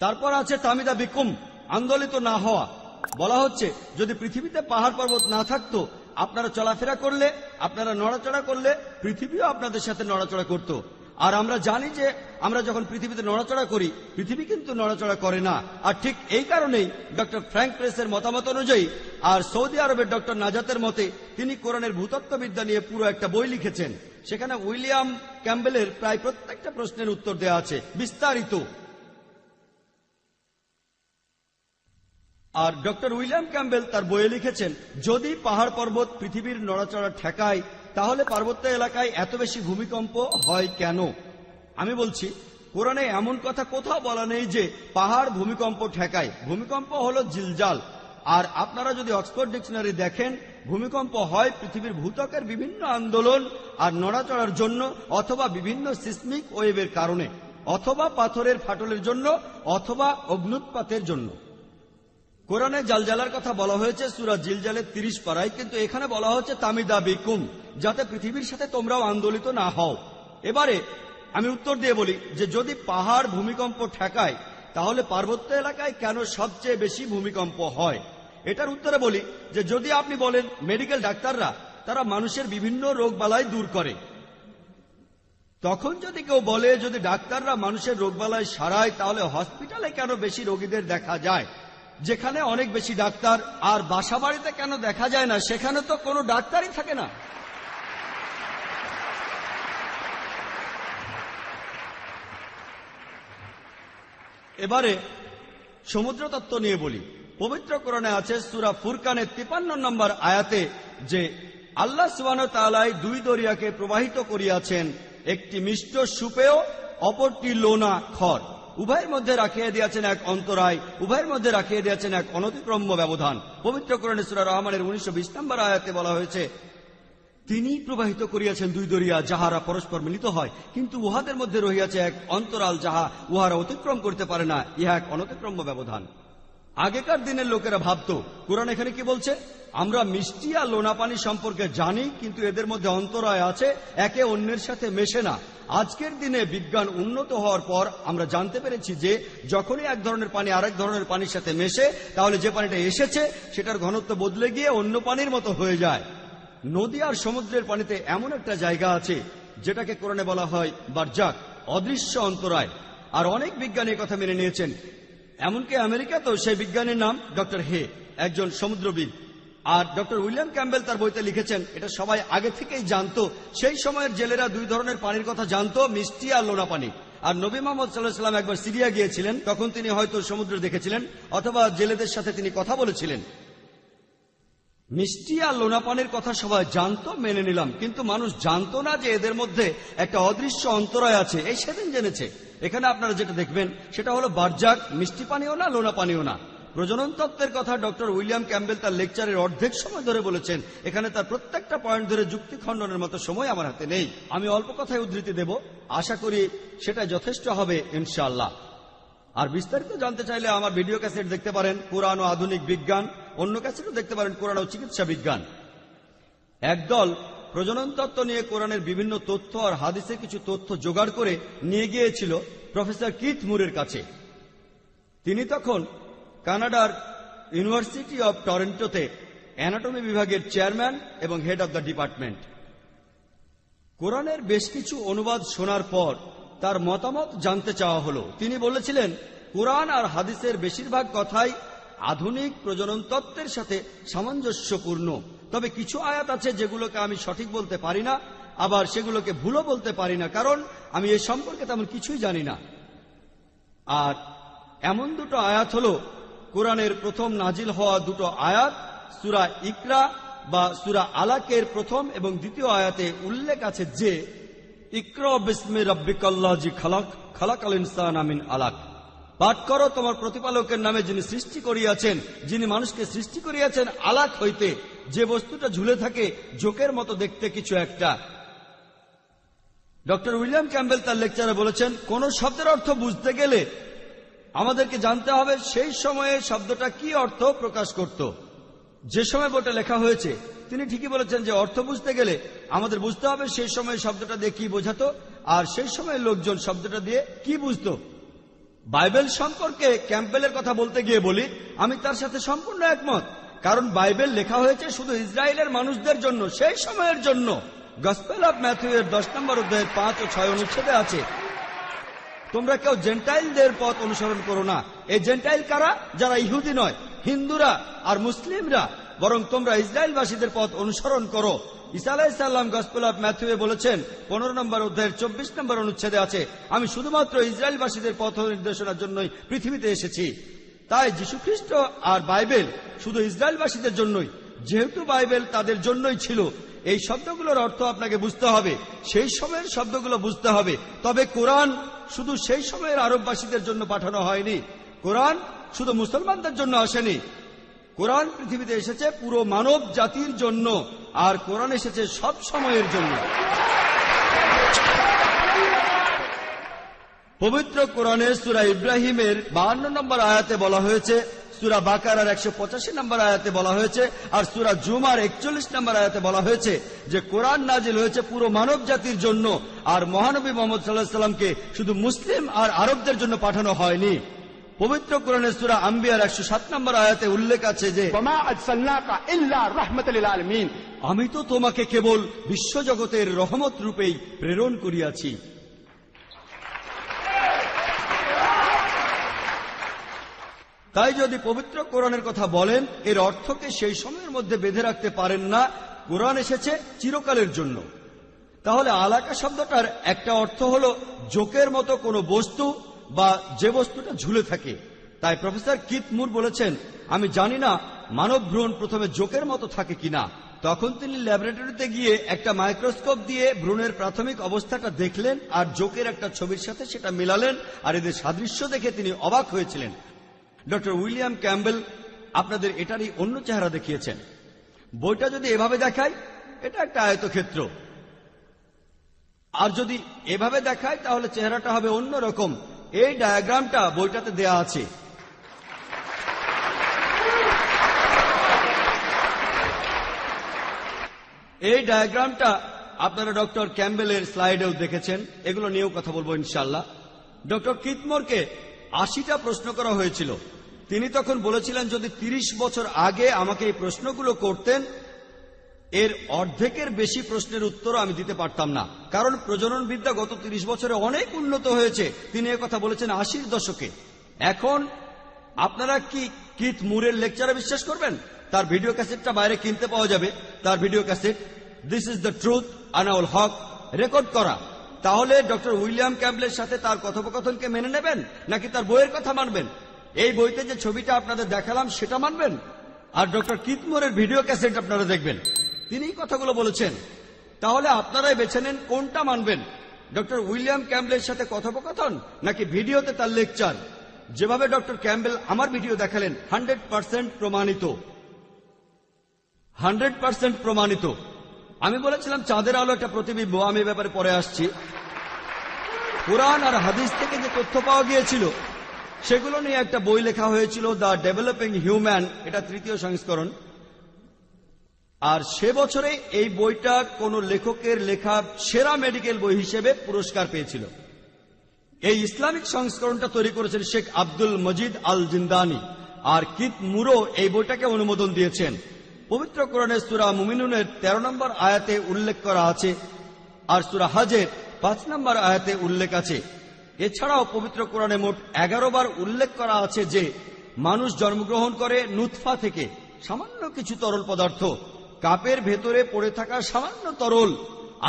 তারপর আছে তামিদা বিকুম, আন্দোলিত না হওয়া। বলা হচ্ছে যদি পৃথিবীতে পাহাড় পর্বত না থাকতো, আপনারা চলাফেরা করলে, আপনারা নড়াচড়া করলে, পৃথিবীও আপনাদের সাথে নড়াচড়া করত। আর আমরা জানি যে আমরা যখন পৃথিবীতে নড়াচড়া করি, পৃথিবী কিন্তু নড়াচড়া করে না। আর ঠিক এই কারণেই ডক্টর ফ্র্যাঙ্ক প্রেসের মতামত অনুযায়ী আর সৌদি আরবের ডক্টর নাজাতের মতে, তিনি কোরআনের ভূতত্ত্ববিদ্যা নিয়ে পুরো একটা বই লিখেছেন। সেখানে উইলিয়াম ক্যাম্বেলের প্রায় প্রত্যেকটা প্রশ্নের উত্তর দেওয়া আছে, বিস্তারিত। আর ডক্টর উইলিয়াম ক্যাম্বেল তার বইয়ে লিখেছেন, যদি পাহাড় পর্বত পৃথিবীর নড়াচড়া ঠেকায়, তাহলে পার্বত্য এলাকায় এত বেশি ভূমিকম্প হয় কেন? আমি বলছি, কোরআনে এমন কথা কোথাও বলা নেই যে পাহাড় ভূমিকম্প ঠেকায়। ভূমিকম্প হলো জিলজাল। আর আপনারা যদি অক্সফোর্ড ডিকশনারি দেখেন, ভূমিকম্প হয় পৃথিবীর ভূত্বকের বিভিন্ন আন্দোলন আর নড়াচড়ার জন্য, অথবা বিভিন্ন সিসমিক ওয়েভের কারণে, অথবা পাথরের ফাটলের জন্য, অথবা অগ্নুৎপাতের জন্য। কোরআনে জালজালার কথা বলা হয়েছে সূরা জিলজালের 30 পারায়, কিন্তু এখানে বলা হচ্ছে তামিদা বিকুম, যাতে পৃথিবীর সাথে তোমরাও আন্দোলিত না হও। এবারে আমি উত্তর দিয়ে বলি যে যদি পাহাড় ভূমিকম্প ঠেকায়, তাহলে পার্বত্য এলাকায় কেন সবচেয়ে বেশি ভূমিকম্প হয়? এটার উত্তরে বলি যে যদি আপনি বলেন মেডিকেল ডাক্তাররা তারা মানুষের বিভিন্ন রোগ বালাই দূর করে, তখন যদি কেউ বলে যদি ডাক্তাররা মানুষের রোগ বালাই সারায়, তাহলে হসপিটালে কেন বেশি রোগীদের দেখা যায়? যেখানে অনেক বেশি ডাক্তার, আর বাসা বাড়িতে কেন দেখা যায় না? সেখানে তো কোনো ডাক্তারই থাকে না। এবারে সমুদ্র তত্ত্ব নিয়ে বলি। পবিত্র কোরআনে আছে সূরা ফুরকানের 53 নম্বর আয়াতে যে আল্লাহ সুবহানাহু ওয়া তাআলা দুই দরিয়াকে প্রবাহিত করিয়াছেন, একটি মিষ্ট সুপেয়, অপরটি লোনা খড়। উভয়ের মধ্যে রাখিয়ে দিয়েছেন এক অন্তরায়, উভয়ের মধ্যে রাখিয়ে দিয়েছেন এক অনতিক্রম্য ব্যবধান। পবিত্র কোরআনে সূরা রহমানের 1920 নম্বর আয়াতে বলা হয়েছে, তিনি প্রবাহিত করিয়াছেন দুই দরিয়া, যাহারা পরস্পর মিলিত হয়, কিন্তু উহাদের মধ্যে রহিয়াছে এক অন্তরাল, যাহা উহারা অতিক্রম করতে পারে না, ইহা এক অনতিক্রম্য ব্যবধান। আগেকার দিনের লোকেরা ভাবত, কোরআন এখানে কি বলছে, আমরা মিষ্টি আর লোনা পানি সম্পর্কে জানি, কিন্তু এদের মধ্যে অন্তরায় আছে, একে অন্যের সাথে মেশে না। আজকের দিনে বিজ্ঞান উন্নত হওয়ার পর আমরা জানতে পেরেছি যে যখনই এক ধরনের পানি আরেক ধরনের পানির সাথে মেশে, তাহলে যে পানিটা এসেছে সেটার ঘনত্ব বদলে গিয়ে অন্য পানির মতো হয়ে যায়। নদী আর সমুদ্রের পানিতে এমন একটা জায়গা আছে যেটাকে কোরআনে বলা হয় বারজাক, অদৃশ্য অন্তরায়। আর অনেক বিজ্ঞানী কথা মেনে নিয়েছেন। এমনকি আমেরিকাতেও সেই বিজ্ঞানীর নাম ডক্টর হে, একজন সমুদ্রবিদ। আর ডক্টর উইলিয়াম ক্যাম্বেল তার বইতে লিখেছেন, এটা সবাই আগে থেকেই জানতো। সেই সময়ের জেলেরা দুই ধরনের পানির কথা জানতো, মিষ্টি আর লোনা পানি। আর নবী মুহাম্মদ সাল্লাল্লাহু আলাইহি ওয়াসাল্লাম একবার সিরিয়া গিয়েছিলেন, তখন তিনি হয়তো সমুদ্র দেখেছিলেন, অথবা জেলেদের সাথে তিনি কথা বলেছিলেন। মিষ্টি আর লোনা পানির কথা সবাই জানতো, মেনে নিলাম, কিন্তু মানুষ জানতো না যে এদের মধ্যে একটা অদৃশ্য অন্তরায় আছে। এই সেদিন জেনেছে। এখানে আপনারা যেটা দেখবেন সেটা হলো বারজাক, মিষ্টি পানিও না, লোনা পানিও না। প্রজনন তত্ত্বের কথা ডক্টর উইলিয়াম ক্যাম্বেল তার লেকচারের অর্ধেক সময় ধরে বলেছেন। এখানে তার প্রত্যেকটা পয়েন্ট ধরে যুক্তি খণ্ডনের মতো সময় আমার হাতে নেই। আমি অল্প কথায় উদ্ধৃতি দেব, আশা করি সেটা যথেষ্ট হবে ইনশাআল্লাহ। আর বিস্তারিত জানতে চাইলে আমার ভিডিও ক্যাসেট দেখতে পারেন, কোরআন ও আধুনিক বিজ্ঞান। অন্য ক্যাসেটও দেখতে পারেন, কোরআন ও চিকিৎসা বিজ্ঞান। একদল প্রজনন তত্ত্ব নিয়ে কোরআনের বিভিন্ন তথ্য আর হাদিসের কিছু তথ্য জোগাড় করে নিয়ে গিয়েছিল প্রফেসর কিথ মুরের কাছে। তিনি তখন কানাডার ইউনিভার্সিটি অব টরন্টোতে অ্যানাটমি বিভাগের চেয়ারম্যান এবং হেড অব দ্য ডিপার্টমেন্ট। কোরআনের বেশ কিছু অনুবাদ শোনার পর তার মতামত জানতে চাওয়া হলো। তিনি বলেছিলেন, কোরআন আর হাদিসের বেশিরভাগ কথাই আধুনিক প্রজনন তত্ত্বের সাথে সামঞ্জস্যপূর্ণ, তবে কিছু আয়াত আছে যেগুলোকে আমি সঠিক বলতে পারি না, আবার সেগুলোকে ভুলও বলতে পারি না, কারণ আমি এ সম্পর্কে তেমন কিছুই জানি না। আর এমন দুটো আয়াত হলো কোরআনের প্রথম নাজিল হওয়া দুটো আয়াত, সূরা ইকরা বা সূরা আলাকের প্রথম এবং দ্বিতীয় আয়াতে উল্লেখ আছে যে ইকরা বিসমি রাব্বিকাল্লাযী খালাক, খালাকাল ইনসানা মিন আলাক। পাঠ করো তোমার প্রতিপালকের নামে, যিনি সৃষ্টি করিয়াছেন, যিনি মানুষকে সৃষ্টি করিয়াছেন আলাক হইতে, যে বস্তুটা ঝুলে থাকে জোকের মতো দেখতে কিছু একটা। ডক্টর উইলিয়াম ক্যাম্বেল তার লেকচারে বলেছেন, কোন শব্দের অর্থ বুঝতে গেলে আমাদেরকে জানতে হবে সেই সময়ে শব্দটা কি অর্থ প্রকাশ করত। যে সময় বইটা লেখা হয়েছে তিনি ঠিকই বলেছেন যে অর্থ বুঝতে গেলে আমাদের বুঝতে হবে সেই সময় শব্দটা দিয়ে কি বোঝাতো, আর সেই সময় লোকজন শব্দটা দিয়ে কি বুঝতো। বাইবেল সম্পর্কে ক্যাম্পবেলের কথা বলতে গিয়ে বলি, আমি তার সাথে সম্পূর্ণ একমত। কারণ বাইবেল লেখা হয়েছে শুধু ইসরায়েলের মানুষদের জন্য, সেই সময়ের জন্য। গসপেল অব ম্যাথিউ এর 10 নম্বর অধ্যায়ের 5 ও 6 অনুচ্ছেদে আছে, তোমরা কেউ জেন্টাইলদের পথ অনুসরণ করো না। এই জেন্টাইল কারা? যারা ইহুদি নয়, হিন্দুরা আর মুসলিমরা, বরং তোমরা ইসরায়েলবাসীদের পথ অনুসরণ করো। ঈসা আলাইহিস সালাম গসপেল অব ম্যাথিউ বলেছেন 15 নম্বর অধ্যায়ের 24 নম্বর অনুচ্ছেদে আছে, আমি শুধুমাত্র ইসরায়েলবাসীদের পথ নির্দেশনার জন্যই পৃথিবীতে এসেছি। তাই যীশুখ্রিস্ট আর বাইবেল শুধু ইসরায়েলবাসীদের জন্যই। যেহেতু বাইবেল তাদের জন্যই ছিল, এই শব্দগুলোর অর্থ আপনাকে বুঝতে হবে, সেই সময়ের শব্দগুলো বুঝতে হবে। তবে কোরআন শুধু সেই সময়ের আরববাসীদের জন্য পাঠানো হয়নি, কোরআন শুধু মুসলমানদের জন্য আসেনি। কোরআন পৃথিবীতে এসেছে পুরো মানব জাতির জন্য, আর কোরআন এসেছে সব সময়ের জন্য। পবিত্র কোরআনে সূরা ইব্রাহিমের 52 নম্বর আয়াতে বলা হয়েছে, সূরা বাকারার 185 নম্বর আয়াতে বলা হয়েছে, আর সূরা জুমার 41 নম্বর আয়াতে বলা হয়েছে যে কোরআন নাজিল হয়েছে পুরো মানব জাতির জন্য, আর মহানবী মুহাম্মদ সাল্লাল্লাহু আলাইহি সাল্লামকে শুধু মুসলিম আর আরবদের জন্য পাঠানো হয়নি। পবিত্র কোরআনে সূরা আম্বিয়ার 107 নম্বর আয়াতে উল্লেখ আছে যে ওয়ামা আরসালনাকা ইল্লা রাহমাতাল লিল আলামিন, আমি তো তোমাকে কেবল বিশ্বজগতের রহমত রূপেই প্রেরণ করিয়াছি। তাই যদি পবিত্র কোরআনের কথা বলেন, এর অর্থকে সেই সময়ের মধ্যে বেঁধে রাখতে পারেন না। কোরআন এসেছে চিরকালের জন্য। তাহলে আলাকা শব্দটার একটা অর্থ হলো জোকের মতো কোনো বস্তু বা যে বস্তুটা ঝুলে থাকে। তাই প্রফেসর কিথ মুর বলেছেন, আমি জানি না মানব ভ্রূণ প্রথমে জোকের মতো থাকে কিনা। তখন তিনি ল্যাবরেটরিতে গিয়ে একটা মাইক্রোস্কোপ দিয়ে ভ্রূণের প্রাথমিক অবস্থাটা দেখলেন আর জোকের একটা ছবির সাথে সেটা মেলালেন, আর এদের সাদৃশ্য দেখে তিনি অবাক হয়েছিলেন। ডক্টর উইলিয়াম ক্যাম্বেল আপনাদের এটারই অন্য চেহারা দেখিয়েছেন। বইটা যদি এভাবে দেখায়, এটা একটা আয়তক্ষেত্র, আর যদি এভাবে দেখায় তাহলে চেহারাটা হবে অন্যরকম। এই ডায়াগ্রামটা বইটাতে দেয়া আছে। এই ডায়াগ্রামটা আপনারা ডক্টর ক্যাম্বেলের স্লাইডেও দেখেছেন। এগুলো নিয়েও কথা বলবো ইনশাআল্লাহ। ডক্টর কিথ মুরকে 80টা প্রশ্ন করা হয়েছিল। তিনি তখন বলেছিলেন, যদি 30 বছর আগে আমাকে এই প্রশ্নগুলো করতেন, এর অর্ধেকের বেশি প্রশ্নের উত্তর আমি দিতে পারতাম না, কারণ প্রজনন বিদ্যা গত 30 বছরে অনেক উন্নত হয়েছে। তিনি কথা বলেছেন 80-র দশকে। এখন আপনারা কি কিথ মুরের লেকচারে বিশ্বাস করবেন? তার ভিডিও ক্যাসেটটা বাইরে কিনতে পাওয়া যাবে। তার video cassette this is the truth Anaul Haque record করা। তাহলে ডক্টর উইলিয়াম ক্যাম্বেলের সাথে তার কথোপকথনকে মেনে নেবেন, নাকি তার বইয়ের কথা মানবেন? এই বইতে যে ছবিটা আপনাদের দেখালাম সেটা মানবেন, আর ডক্টর কিথ মুরের ভিডিও ক্যাসেট আপনারা দেখবেন, তিনি কথাগুলো বলেছেন। তাহলে আপনারাই বেছে নেন কোনটা মানবেন, ডক্টর উইলিয়াম ক্যাম্বেলের সাথে কথোপকথন নাকি ভিডিওতে তার লেকচার। যেভাবে ডক্টর ক্যাম্বেল আমার ভিডিও দেখালেন 100% প্রমাণিত, 100% প্রমাণিত। আমি বলেছিলাম চাঁদের আলো একটা প্রতিবিম্ব, আমি এ ব্যাপারে পরে আসছি। কোরআন আর হাদিস থেকে যে তথ্য পাওয়া গিয়েছিল সেগুলো নিয়ে একটা বই লেখা হয়েছিল, দ্য ডেভেলপিং হিউম্যান, এটা 3য় সংস্করণ। আর সে বছরে এই বইটা কোন লেখকের লেখা সেরা মেডিকেল বই হিসেবে পুরস্কার পেয়েছিল। এই ইসলামিক সংস্করণটা তৈরি করেছেন শেখ আব্দুল মজিদ আল জিন্দানি, আর কিথ মুরও এই বইটাকে অনুমোদন দিয়েছেন। পবিত্র কোরআনের সূরা মুমিনুনের 13 নম্বর আয়াতে উল্লেখ করা আছে, আর সূরা হজের 5 নম্বর আয়াতে উল্লেখ আছে। এছাড়াও পবিত্র কোরআনে মোট 11 বার উল্লেখ করা আছে যে মানুষ জন্মগ্রহণ করে নুতফা থেকে, সামান্য কিছু তরল পদার্থ, কাপের ভেতরে পড়ে থাকা সামান্য তরল।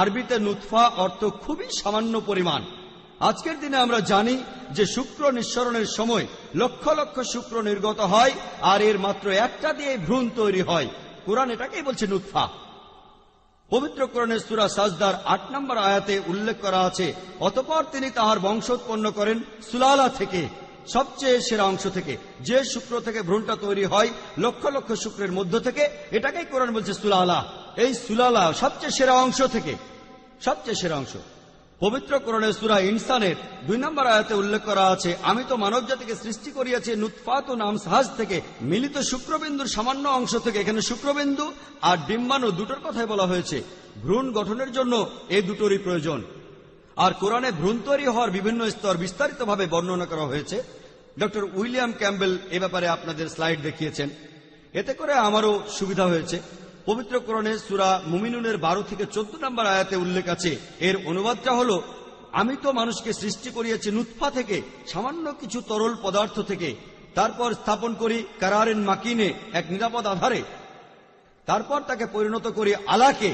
আরবিতে নুতফা অর্থ খুবই সামান্য পরিমাণ। আজকের দিনে আমরা জানি যে শুক্র নিঃসরণের সময় লক্ষ লক্ষ শুক্র নির্গত হয়, আর এর মাত্র একটা দিয়ে ভ্রূণ তৈরি হয়। কোরআন এটাকেই বলছে নুতফা। পবিত্র কোরআনের সূরা সাজদার 8 নম্বর আয়াতে উল্লেখ করা আছে, অতঃপর তিনি তাহার বংশ উৎপন্ন করেন সুলালা থেকে, সবচেয়ে সেরা অংশ থেকে। যে শুক্র থেকে ভ্রূণটা তৈরি হয় লক্ষ লক্ষ শুক্রের মধ্য থেকে, এটাকেই কোরআন বলছে সুলালা। এই সুলালা সবচেয়ে সেরা অংশ থেকে, সবচেয়ে সেরা অংশ। পবিত্র কোরআনের সূরা ইনসানের 2 নম্বর আয়াতে উল্লেখ করা আছে, আমি তো মানব জাতিকে সৃষ্টি করিয়াছি নুতফাতুন আমসাজ থেকে, মিলিত শুক্রবিন্দুর সামান্য অংশ থেকে। এখানে শুক্রবিন্দু আর ডিম্বাণু দুটোর কথাই বলা হয়েছে। ভ্রূণ গঠনের জন্য এই দুটোরই প্রয়োজন। আর কোরআনে ভ্রূণ তৈরি হওয়ার বিভিন্ন স্তর বিস্তারিতভাবে বর্ণনা করা হয়েছে। ডক্টর উইলিয়াম ক্যাম্বেল এ ব্যাপারে আপনাদের স্লাইড দেখিয়েছেন। এতে করে আমারও সুবিধা হয়েছে। পবিত্র কোরআনে সূরা মুমিনুনের 12 থেকে 14 নম্বর আয়াতে উল্লেখ আছে, এর অনুবাদটা হলো, আমি তো মানুষকে সৃষ্টি করিয়েছি নুতফা থেকে, সামান্য কিছু তরল পদার্থ থেকে, তারপর স্থাপন করি কারারেন মাকিনে, এক নিরাপদ আধারে, তারপর তাকে পরিণত করি আলাকে,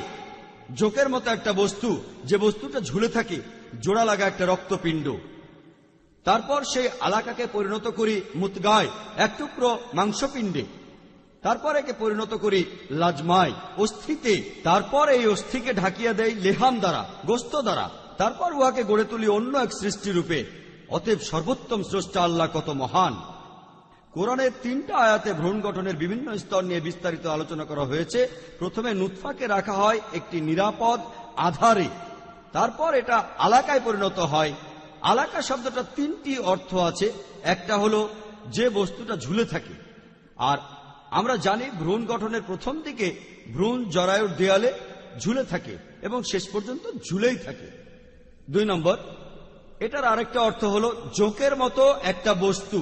জোকের মতো একটা বস্তু, যে বস্তুটা ঝুলে থাকে, জোড়া লাগা একটা রক্তপিণ্ড। তারপর সেই আলাকাকে পরিণত করি মুতগায়, এক টুকরো মাংসপিণ্ডে। তারপর একে পরিণত করি লাজমায়, অস্থিতে। তারপর এই অস্থিকে ঢাকিয়া দেয় লেহাম দ্বারা, গোস্ত দ্বারা। তারপর উহাকে গড়ে তুলি অন্য এক সৃষ্টিরূপে। অতএব সর্বোত্তম স্রষ্টা আল্লাহ কত মহান। কোরআনের 3টা আয়াতে ভ্রূণ গঠনের বিভিন্ন স্তর নিয়ে বিস্তারিত আলোচনা করা হয়েছে। প্রথমে নুতফাকে রাখা হয় একটি নিরাপদ আধারে, তারপর এটা আলাকায় পরিণত হয়। আলাকা শব্দটা 3টি অর্থ আছে। একটা হলো যে বস্তুটা ঝুলে থাকে, আর আমরা জানি ভ্রূণ গঠনের প্রথম দিকে ভ্রূণ জরায়ুর দেয়ালে ঝুলে থাকে এবং শেষ পর্যন্ত ঝুলেই থাকে। 2 নম্বর, এটার আরেকটা অর্থ হলো জোকের মতো একটা বস্তু।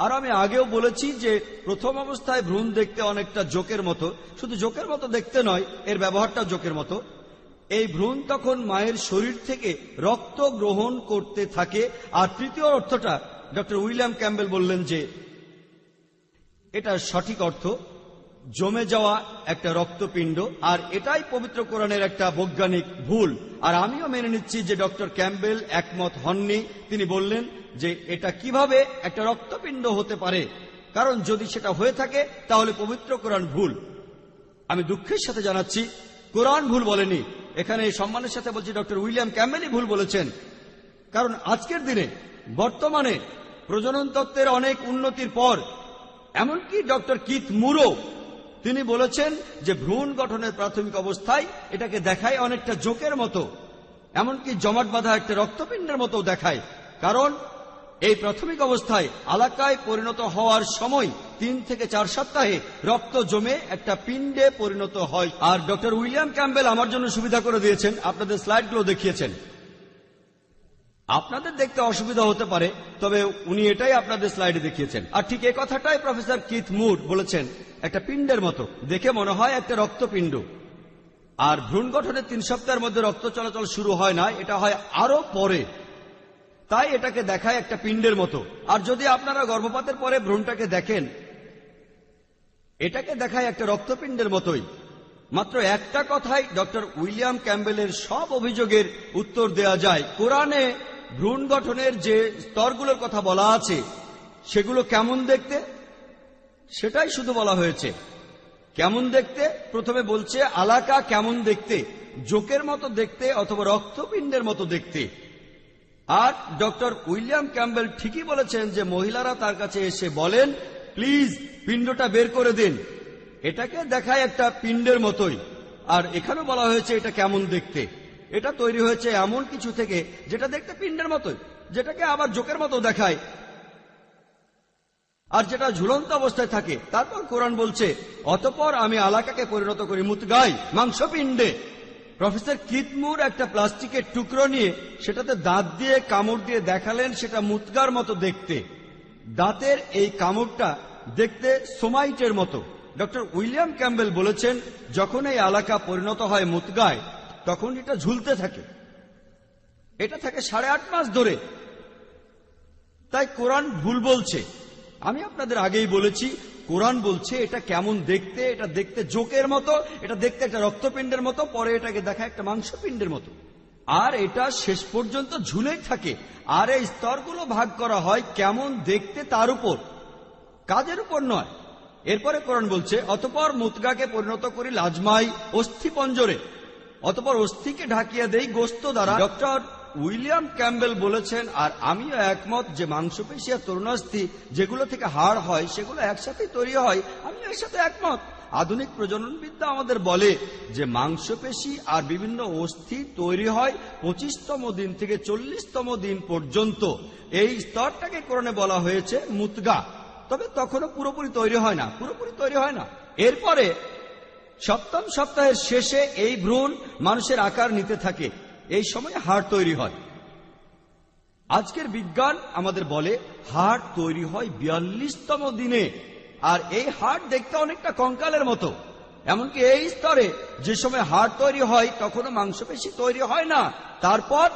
আর আমি আগেও বলেছি যে প্রথম অবস্থায় ভ্রূণ দেখতে অনেকটা জোকের মতো। শুধু জোকের মতো দেখতে নয়, এর ব্যবহারটা জোকের মতো। এই ভ্রূণ তখন মায়ের শরীর থেকে রক্ত গ্রহণ করতে থাকে। আর তৃতীয় অর্থটা ডক্টর উইলিয়াম ক্যাম্বেল বললেন যে এটা সঠিক অর্থ, জমে যাওয়া একটা রক্তপিণ্ড। আর এটাই পবিত্র কোরআনের একটা বৈজ্ঞানিক ভুল। আর আমিও মেনে নিচ্ছি যে ডক্টর ক্যাম্বেল একমত হননি। তিনি বললেন যে এটা কিভাবে একটা রক্তপিণ্ড হতে পারে, কারণ যদি সেটা হয়ে থাকে তাহলে পবিত্র কোরআন ভুল। আমি দুঃখের সাথে জানাচ্ছি, কোরআন ভুল বলেনি। এখানে এই সম্মানের সাথে বলছি, ডক্টর উইলিয়াম ক্যাম্বেলই ভুল বলেছেন। কারণ আজকের দিনে বর্তমানে প্রজনন তত্ত্বের অনেক উন্নতির পর, এমনকি ডক্টর কিথ মুরও তিনি বলেছেন যে ভ্রূণ গঠনের প্রাথমিক অবস্থায় এটাকে দেখায় অনেকটা জোকের মতো, এমনকি জমাট বাঁধা একটা রক্তপিণ্ডের মতো দেখায়। কারণ এই প্রাথমিক অবস্থায় আলাকায় পরিণত হওয়ার সময় 3 থেকে 4 সপ্তাহে রক্ত জমে একটা পিণ্ডে পরিণত হয়। আর ডক্টর উইলিয়াম ক্যাম্বেল আমার জন্য সুবিধা করে দিয়েছেন, আপনাদের স্লাইডগুলো দেখিয়েছেন। আপনাদের দেখতে অসুবিধা হতে পারে, তবে উনি এটাই আপনাদের স্লাইডে দেখিয়েছেন। আর ঠিক এই কথাটাই প্রফেসর কিথ মুর বলেছেন, একটা পিণ্ডের মতো দেখে মনে হয় একটা রক্তপিণ্ড। আর ভ্রূণ গঠনের 3 সপ্তাহের মধ্যে রক্ত চলাচল শুরু হয় না, এটা হয় আরো পরে। তাই এটাকে দেখায় একটা পিণ্ডের মতো। আর যদি আপনারা গর্ভপাতের পরে ভ্রূণটাকে দেখেন, এটাকে দেখায় একটা রক্তপিণ্ডের মতোই। মাত্র একটা কথায় ডক্টর উইলিয়াম ক্যাম্বেলের সব অভিযোগের উত্তর দেয়া যায়। কোরআনে ভ্রূণ গঠনের যে স্তরগুলোর কথা বলা আছে সেগুলো কেমন দেখতে সেটাই শুধু বলা হয়েছে। কেমন দেখতে প্রথমে বলছে, আলাকা কেমন দেখতে, জোকের মতো দেখতে অথবা রক্তপিণ্ডের মতো দেখতে। আর ডক্টর উইলিয়াম ক্যাম্বেল ঠিকই বলেছেন যে মহিলারা তার কাছে এসে বলেন, প্লিজ পিণ্ডটা বের করে দিন। এটাকে দেখায় একটা পিণ্ডের মতোই। আর এখানে বলা হয়েছে এটা কেমন দেখতে। এটা তৈরি হয়েছে এমন কিছু থেকে যেটা দেখতে পিণ্ডের মতোই, যেটাকে আবার জোকের মতো দেখায়, আর যেটা ঝুলন্ত অবস্থায় থাকে। তারপর কোরআন বলছে, অতঃপর আমি আলাকাকে পরিণত করি মুতগায়, মাংসপিণ্ডে। প্রফেসর কিথ মুর একটা প্লাস্টিকের টুকরো নিয়ে সেটাতে দাঁত দিয়ে কামড় দিয়ে দেখালেন সেটা মুতগার মতো দেখতে। দাঁতের এই কামড়টা দেখতে সোমাইটের মতো। ডক্টর উইলিয়াম ক্যাম্বেল বলেছেন, যখন এই আলাকা পরিণত হয় মুতগায় তখন এটা ঝুলতে থাকে। এটা থাকে 8.5 মাস ধরে। তাই কোরআন ভুল বলছে। আমি আপনাদের আগেই বলেছি, কোরআন বলছে এটা কেমন দেখতে, এটা দেখতে জোকের মতো, এটা দেখতে একটা রক্তপিণ্ডের মতো, পরে এটাকে দেখা একটা মাংসপিণ্ডের মতো। আর এটা শেষ পর্যন্ত ঝুলেই থাকে। আর এই স্তরগুলো ভাগ করা হয় কেমন দেখতে তার উপর, কাজের উপর নয়। এরপরে কোরআন বলছে, অতঃপর মুতগাকে পরিণত করি লাজমাই, অস্থিপঞ্জরে। অতঃপর অস্থিকে ঢাকিয়ে দেই গোস্ত দ্বারা। ডক্টর উইলিয়াম ক্যাম্বেল বলেছেন, আর আমিও একমত, যে মাংসপেশি আর তরুণাস্থি যেগুলো থেকে হাড় হয় সেগুলো একসাথেই তৈরি হয়। আমি এর সাথে একমত। আধুনিক প্রজননবিদ্যা আমাদের বলে যে মাংসপেশি আর বিভিন্ন অস্থি তৈরি হয় 25তম দিন থেকে 40তম দিন পর্যন্ত। এই স্তরটাকে কোরআনে বলা হয়েছে মুতগা। তবে তখনও পুরোপুরি তৈরি হয় না। এরপরে 7ম সপ্তাহের শেষে এই ভ্রূণ মানুষের আকার নিতে থাকে। এই সময় হাড় তৈরি হয়। আজকের বিজ্ঞান আমাদের বলে হাড় তৈরি হয় 42তম দিনে, আর এই হাড় দেখতে অনেকটা কঙ্কালের মতো। এমনকি এই স্তরে যে সময় হাড় তৈরি হয় তখনও মাংসপেশি তৈরি হয় না। তারপর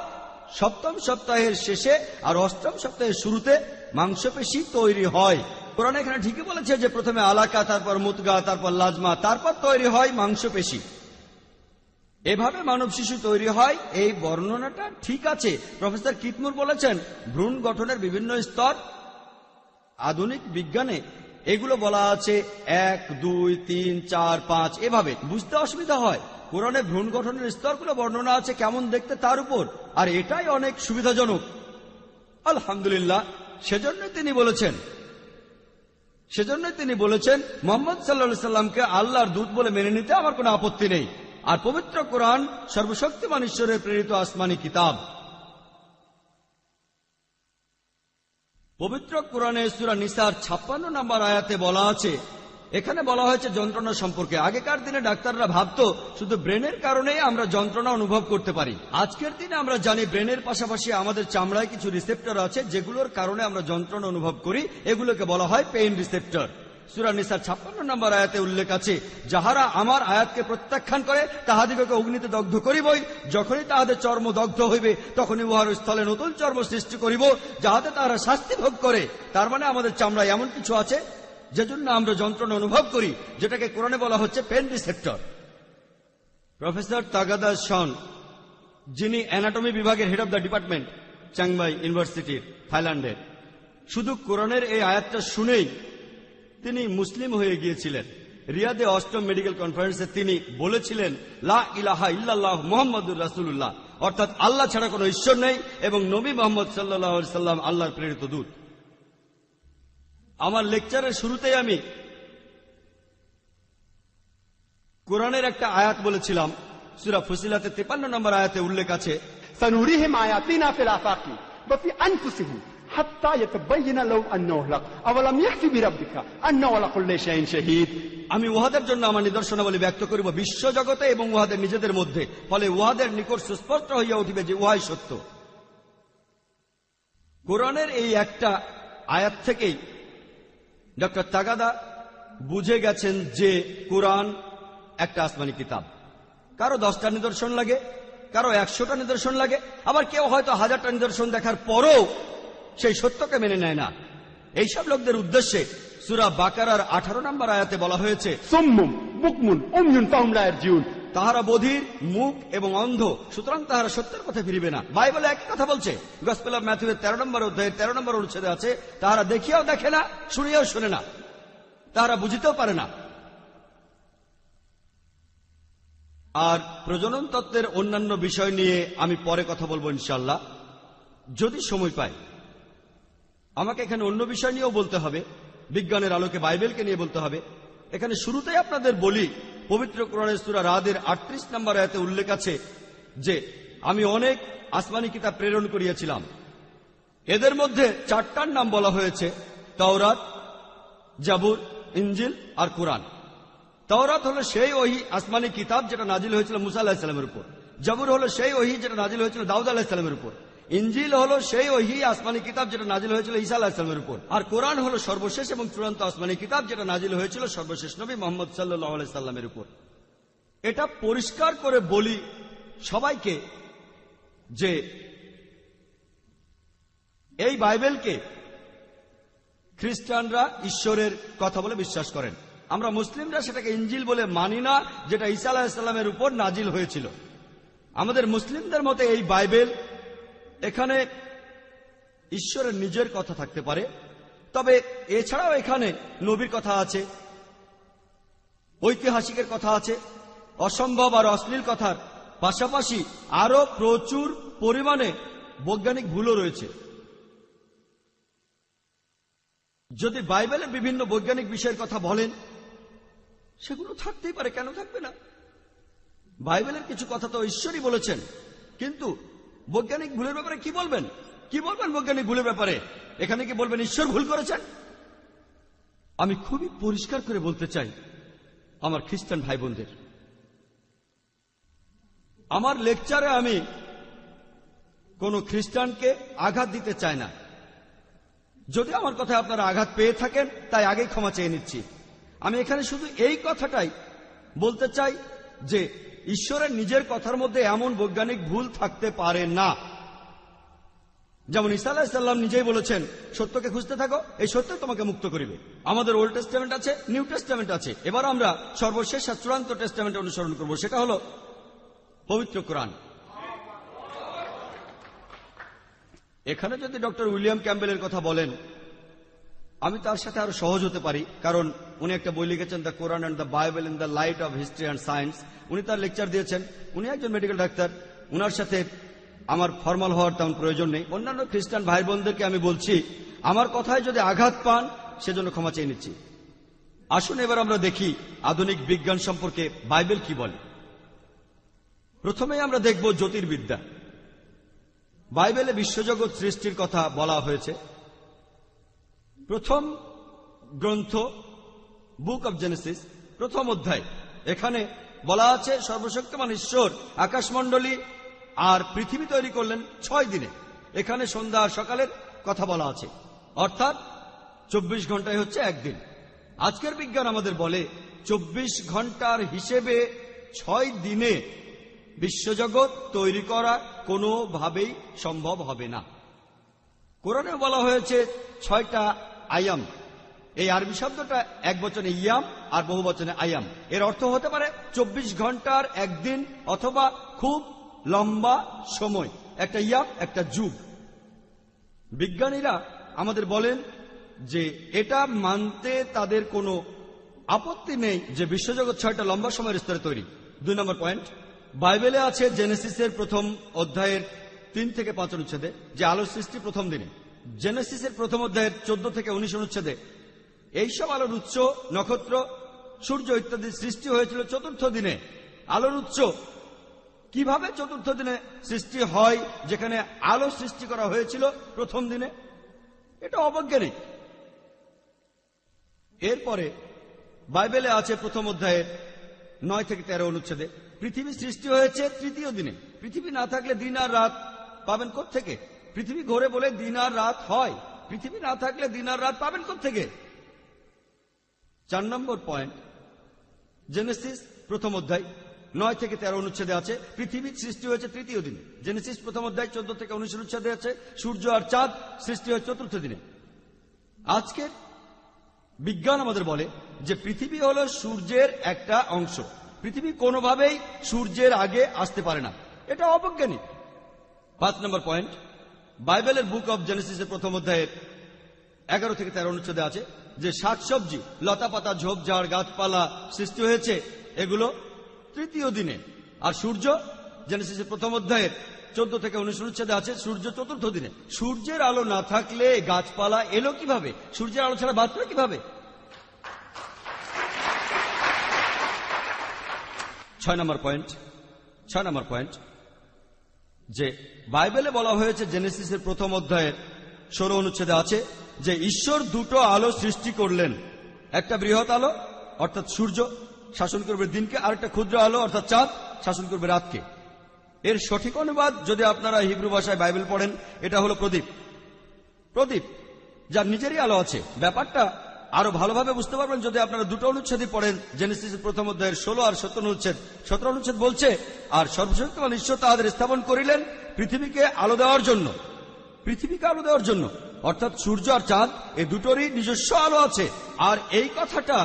7ম সপ্তাহের শেষে আর 8ম সপ্তাহের শুরুতে মাংসপেশি তৈরি হয়। কোরআন এখানে ঠিকই বলেছে যে প্রথমে আলাকা, তারপর মুতগা, তারপর লাজমা, তারপর তৈরি হয় মাংসপেশি। এভাবে মানব শিশু তৈরি হয়। এই বর্ণনাটা ঠিক আছে। প্রফেসর কিতমুর বলেছেন ভ্রূণ গঠনের বিভিন্ন স্তর। আধুনিক বিজ্ঞানে এগুলো বলা আছে 1, 2, 3, 4, 5 এভাবে। বুঝতে অসুবিধা হয়। কোরআনে ভ্রূণ গঠনের স্তরগুলো বর্ণনা আছে কেমন দেখতে তার উপর, আর এটাই অনেক সুবিধাজনক। আলহামদুলিল্লাহ। সেজন্যই তিনি বলেছেন মুহাম্মদ সাল্লাল্লাহু আলাইহি সাল্লামকে আল্লাহর দূত বলে মেনে নিতে আমার কোনো আপত্তি নেই। আর পবিত্র কোরআন সর্বশক্তিমান ঈশ্বরের প্রেরিত আসমানি কিতাব। পবিত্র কোরআনে সূরা নিসার 56 নম্বর আয়াতে বলা আছে, এখানে বলা হয়েছে যন্ত্রণা সম্পর্কে। আগেকার দিনে ডাক্তাররা ভাবতো শুধু ব্রেনের কারণেই আমরা যন্ত্রণা অনুভব করতে পারি। আজকের দিনে আমরা জানি ব্রেনের পাশাপাশি আমাদের চামড়ায় কিছু রিসেপ্টর আছে যেগুলোর কারণে আমরা যন্ত্রণা অনুভব করি। এগুলোকে বলা হয় পেইন রিসেপ্টর। সূরা নিসার 56 নম্বর আয়াতে উল্লেখ আছে, যাহারা আমার আয়াতকে প্রত্যাখ্যান করে তাহাদিগকে অগ্নিতে দগ্ধ করিবই। যখনই তাহাদের চর্ম দগ্ধ হইবে তখনই উহার স্থলে নতুন চর্ম সৃষ্টি করিব, যাহাতে তাহারা শাস্তি ভোগ করে। তার মানে আমাদের চামড়ায় এমন কিছু আছে যেজন্য আমরা যন্ত্রণা অনুভব করি, যেটাকে কোরআনে বলা হচ্ছে পেন রিসেপ্টর। প্রফেসর তাগাদা শন, যিনি অ্যানাটমি বিভাগের head of the department Changmai ইউনিভার্সিটির, থাইল্যান্ডের, শুধু কোরআনের এই আয়াতটা শুনেই তিনি মুসলিম হয়ে গিয়েছিলেন। রিয়াদে 8ম মেডিকেল কনফারেন্সে তিনি বলেছিলেন, লা ইলাহা ইল্লাল্লাহ মুহাম্মাদুর রাসূলুল্লাহ, অর্থাৎ আল্লাহ ছাড়া কোনো ঈশ্বর নেই এবং নবী মুহাম্মদ সাল্লাল্লাহু আলাইহি সাল্লাম আল্লাহর প্রেরিত দূত। আমার লেকচারের শুরুতেই আমি কোরআনের একটা আয়াত বলেছিলাম। সূরা ফুসিলাতে 53 নম্বর আয়াতে উল্লেখ আছে, سنريهم آياتنا في الآفاق وفي أنفسهم حتى يتبين لهم أنه الحق أولم يكفي بربك أنه على كل شيء شهيد। আমি উহাদের জন্য আমার নিদর্শনাবলী ব্যক্ত করিব বিশ্ব জগতে এবং উহাদের নিজেদের মধ্যে, ফলে উহাদের নিকট সুস্পষ্ট হইয়া উঠিবে যে উহাই সত্য। কোরআনের এই একটা আয়াত থেকেই ডক্টর তাগাদা বুঝে গেছেন যে কোরআন একটা আসমানি কিতাব। কারো 10টা নিদর্শন লাগে, কারো 100টা নিদর্শন লাগে, আবার কেউ হয়তো 1000টা নিদর্শন দেখার পরও সেই সত্যকে মেনে নেয় না। এইসব লোকদের উদ্দেশ্যে সূরা বাকারার 18 নম্বর আয়াতে বলা হয়েছে, সুম্মুম বুকমুন উময়ুন ফাহুম লা ইয়ারজিউন, তাহারা বধির, মুখ এবং অন্ধ, সুতরাং তাহারা সত্যের পথে ফিরিবে না। বাইবেলে একই কথা বলছে। গসপেল অফ ম্যাথিউয়ের 13 নম্বর অধ্যায়ের 13 নম্বর অনুচ্ছেদে আছে, তাহারা দেখিয়াও দেখে না, শুনিয়াও শুনে না, তাহারা বুঝিতেও পারে না। আর প্রজনন তত্ত্বের অন্যান্য বিষয় নিয়ে আমি পরে কথা বলবো ইনশাআল্লাহ, যদি সময় পাই। আমাকে এখানে অন্য বিষয় নিয়েও বলতে হবে, বিজ্ঞানের আলোকে বাইবেলকে নিয়ে বলতে হবে। এখানে শুরুতেই আপনাদের বলি, পবিত্র কোরআনের সূরা রাদের 38 নম্বর আয়াতে উল্লেখ আছে যে আমি অনেক আসমানি কিতাব প্রেরণ করিয়াছিলাম। এদের মধ্যে 4টার নাম বলা হয়েছে, তাওরাত, জাবুর, ইনজিল আর কোরআন। তাওরাত হলো সেই ওহী আসমানি কিতাব যেটা নাজিল হয়েছিল মুসা আলাইহিস সালামের উপর। জাবুর হলো সেই ওহী যেটা নাজিল হয়েছিল দাউদ আলাইহিস সালামের উপর। ইনজিল হলো সেই ওহী আসমানি কিতাব যেটা নাজিল হয়েছিল ঈসা আলাইহিস সালামের উপর। আর কোরআন হলো সর্বশেষ এবং চূড়ান্ত আসমানি কিতাব যেটা নাজিল হয়েছিল সর্বশেষ নবী মুহাম্মদ সাল্লাল্লাহু আলাইহি সাল্লামের উপর। এটা পরিষ্কার করে বলি সবাইকে যে এই বাইবেলকে খ্রিস্টানরা ঈশ্বরের কথা বলে বিশ্বাস করেন। আমরা মুসলিমরা সেটাকে ইনজিল বলে মানি না, যেটা ঈসা আলাইহিস সালামের উপর নাজিল হয়েছিল। আমাদের মুসলিমদের মতে এই বাইবেল, এখানে ঈশ্বরের নিজের কথা থাকতে পারে, তবে এছাড়াও এখানে নবীর কথা আছে, ঐতিহাসিকের কথা আছে, অসম্ভব আর অশ্লীল কথার পাশাপাশি আরো প্রচুর পরিমাণে বৈজ্ঞানিক ভুলও রয়েছে। যদি বাইবেলে বিভিন্ন বৈজ্ঞানিক বিষয়ের কথা বলেন, সেগুলো থাকতেই পারে, কেন থাকবে না? বাইবেলের কিছু কথা তো ঈশ্বরই বলেছেন, কিন্তু বৈজ্ঞানিক ভুলের ব্যাপারে কি বলবেন? কি বলবেন বৈজ্ঞানিক ভুলের ব্যাপারে? এখানে কি বলবেন ঈশ্বর ভুল করেছেন? আমি খুবই পরিষ্কার করে বলতে চাই আমার খ্রিস্টান ভাই বোনদের, আমার লেকচারে আমি কোনো খ্রিস্টানকে আঘাত দিতে চায় না। যদি আমার কথায় আপনারা আঘাত পেয়ে থাকেন তাই আগেই ক্ষমা চেয়ে নিচ্ছি। আমি এখানে শুধু এই কথাটাই বলতে চাই যে ঈশ্বরের নিজের কথার মধ্যে এমন বৈজ্ঞানিক ভুল থাকতে পারে না। যেমন ঈসা আলাইহিস সালাম নিজেই বলেছেন, সত্যকে খুঁজতে থাকো, এই সত্য তোমাকে মুক্ত করিবে। আমাদের ওল্ড টেস্টামেন্ট আছে, নিউ টেস্টামেন্ট আছে। এবার আমরা সর্বশেষ আর চূড়ান্ত টেস্টামেন্ট অনুসরণ করব, সেটা হলো পবিত্র কোরআন। এখানে যদি ডক্টর উইলিয়াম ক্যাম্বেলের কথা বলেন, আমি তার সাথে আরো সহজ হতে পারি, কারণ উনি একটা বই লিখেছেন, the Quran and the Bible in the light off history and science. উনি তার লেকচার দিয়েছেন। উনি একজন মেডিকেল ডাক্তার। উনার সাথে আমার ফর্মাল হওয়ার তেমন প্রয়োজন নেই। অন্যান্য খ্রিস্টান ভাই বোনদেরকে আমি বলছি, আমার কথায় যদি আঘাত পান সেজন্য ক্ষমা চেয়ে নিচ্ছি। আসুন এবার আমরা দেখি আধুনিক বিজ্ঞান সম্পর্কে বাইবেল কি বলে। প্রথমেই আমরা দেখব জ্যোতির্বিদ্যা। বাইবেলে বিশ্বজগৎ সৃষ্টির কথা বলা হয়েছে। প্রথম গ্রন্থ বুক অব জেনেসিস, প্রথম অধ্যায়। এখানে বলা আছে সর্বশক্তিমান ঈশ্বর আকাশমণ্ডলী আর পৃথিবী তৈরি করলেন 6 দিনে। এখানে সন্ধ্যা আর সকালের কথা বলা আছে, অর্থাৎ 24 ঘন্টায় হচ্ছে একদিন। আজকের বিজ্ঞান আমাদের বলে 24 ঘন্টার হিসেবে 6 দিনে বিশ্বজগৎ তৈরি করা কোনোভাবেই সম্ভব হবে না। কোরআনে বলা হয়েছে 6টা আয়াম। এই আরবি শব্দটা এক বচনে ইয়াম আর বহু বচনে আয়াম। এর অর্থ হতে পারে 24 ঘন্টার একদিন অথবা খুব লম্বা সময়, একটা ইয়াম, একটা যুগ। বিজ্ঞানীরা আমাদের বলেন যে এটা মানতে তাদের কোনো আপত্তি নেই যে বিশ্বজগৎ 6টা লম্বা সময়ের স্তরে তৈরি। 2 নম্বর পয়েন্ট, বাইবেলে আছে জেনেসিসের প্রথম অধ্যায়ের 3 থেকে 5 অনুচ্ছেদে যে আলোর সৃষ্টি প্রথম দিনে। জেনেসিসের প্রথম অধ্যায়ের 14 থেকে 19 অনুচ্ছেদে এইসব আলোর উৎস, নক্ষত্র, সূর্য ইত্যাদি সৃষ্টি হয়েছিল 4র্থ দিনে। আলোর উৎস কিভাবে 4র্থ দিনে সৃষ্টি হয়, যেখানে আলো সৃষ্টি করা হয়েছিল প্রথম দিনে? এটা অবৈজ্ঞানিক। এরপরে বাইবেলে আছে প্রথম অধ্যায়ের 9 থেকে 13 অনুচ্ছেদে পৃথিবী সৃষ্টি হয়েছে 3য় দিনে। পৃথিবী না থাকলে দিন আর রাত পাবেন কোত্থেকে? পৃথিবী ঘোরে বলে দিন আর রাত হয়। পৃথিবী না থাকলে দিন আর রাত পাবেন কোত্থেকে? 4 নম্বর পয়েন্ট, জেনেসিস প্রথম অধ্যায় 9 থেকে 13 অনুচ্ছেদে আছে পৃথিবী সৃষ্টি হয়েছে 3য় দিনে। জেনেসিস প্রথম অধ্যায় 14 থেকে 19 অনুচ্ছেদে আছে সূর্য আর চাঁদ সৃষ্টি হয় 4র্থ দিনে। আজকের বিজ্ঞান আমাদের বলে যে পৃথিবী হলো সূর্যের একটা অংশ। পৃথিবী কোনোভাবেই সূর্যের আগে আসতে পারে না। এটা অবৈজ্ঞানিক। 5 নম্বর পয়েন্ট, বাইবেলের বুক অব জেনেসিসের প্রথম অধ্যায়ের 11 থেকে 13 অনুচ্ছেদে আছে যে শাকসবজি, লতাপাতা, ঝোপঝাড়, গাছপালা সৃষ্টি হয়েছে এগুলো 3য় দিনে। আর সূর্য জেনেসিসের প্রথম অধ্যায়ের 14 থেকে 19 অনুচ্ছেদে আছে সূর্য 4র্থ দিনে। সূর্যের আলো না থাকলে গাছপালা এলো কিভাবে? সূর্যের আলো ছাড়া বাঁচবে কিভাবে? 6 নম্বর পয়েন্ট, যে বাইবেলে বলা হয়েছে জেনেসিসের প্রথম অধ্যায়ের 16 অনুচ্ছেদে আছে যে ঈশ্বর 2টো আলো সৃষ্টি করলেন। একটা বৃহৎ আলো অর্থাৎ সূর্য শাসন করবে দিনকে, আর একটা ক্ষুদ্র আলো অর্থাৎ চাঁদ শাসন করবে রাতকে। এর সঠিক অনুবাদ যদি আপনারা হিব্রু ভাষায় বাইবেল পড়েন, এটা হলো প্রদীপ। প্রদীপ যার নিজেরই আলো আছে। ব্যাপারটা আরো ভালোভাবে বুঝতে পারবেন যদি আপনারা 2টো অনুচ্ছেদই পড়েন, জেনেসিসের প্রথম অধ্যায়ের 16 আর 17 অনুচ্ছেদ। 17 অনুচ্ছেদ বলছে, আর সর্বশক্তিমান ঈশ্বর তাদের স্থাপন করিলেন পৃথিবীকে আলো দেওয়ার জন্য। পৃথিবীকে আলো দেওয়ার জন্য অর্থাৎ সূর্য আর চাঁদ এই দুটোরই নিজস্ব আলো আছে। আর এই কথাটা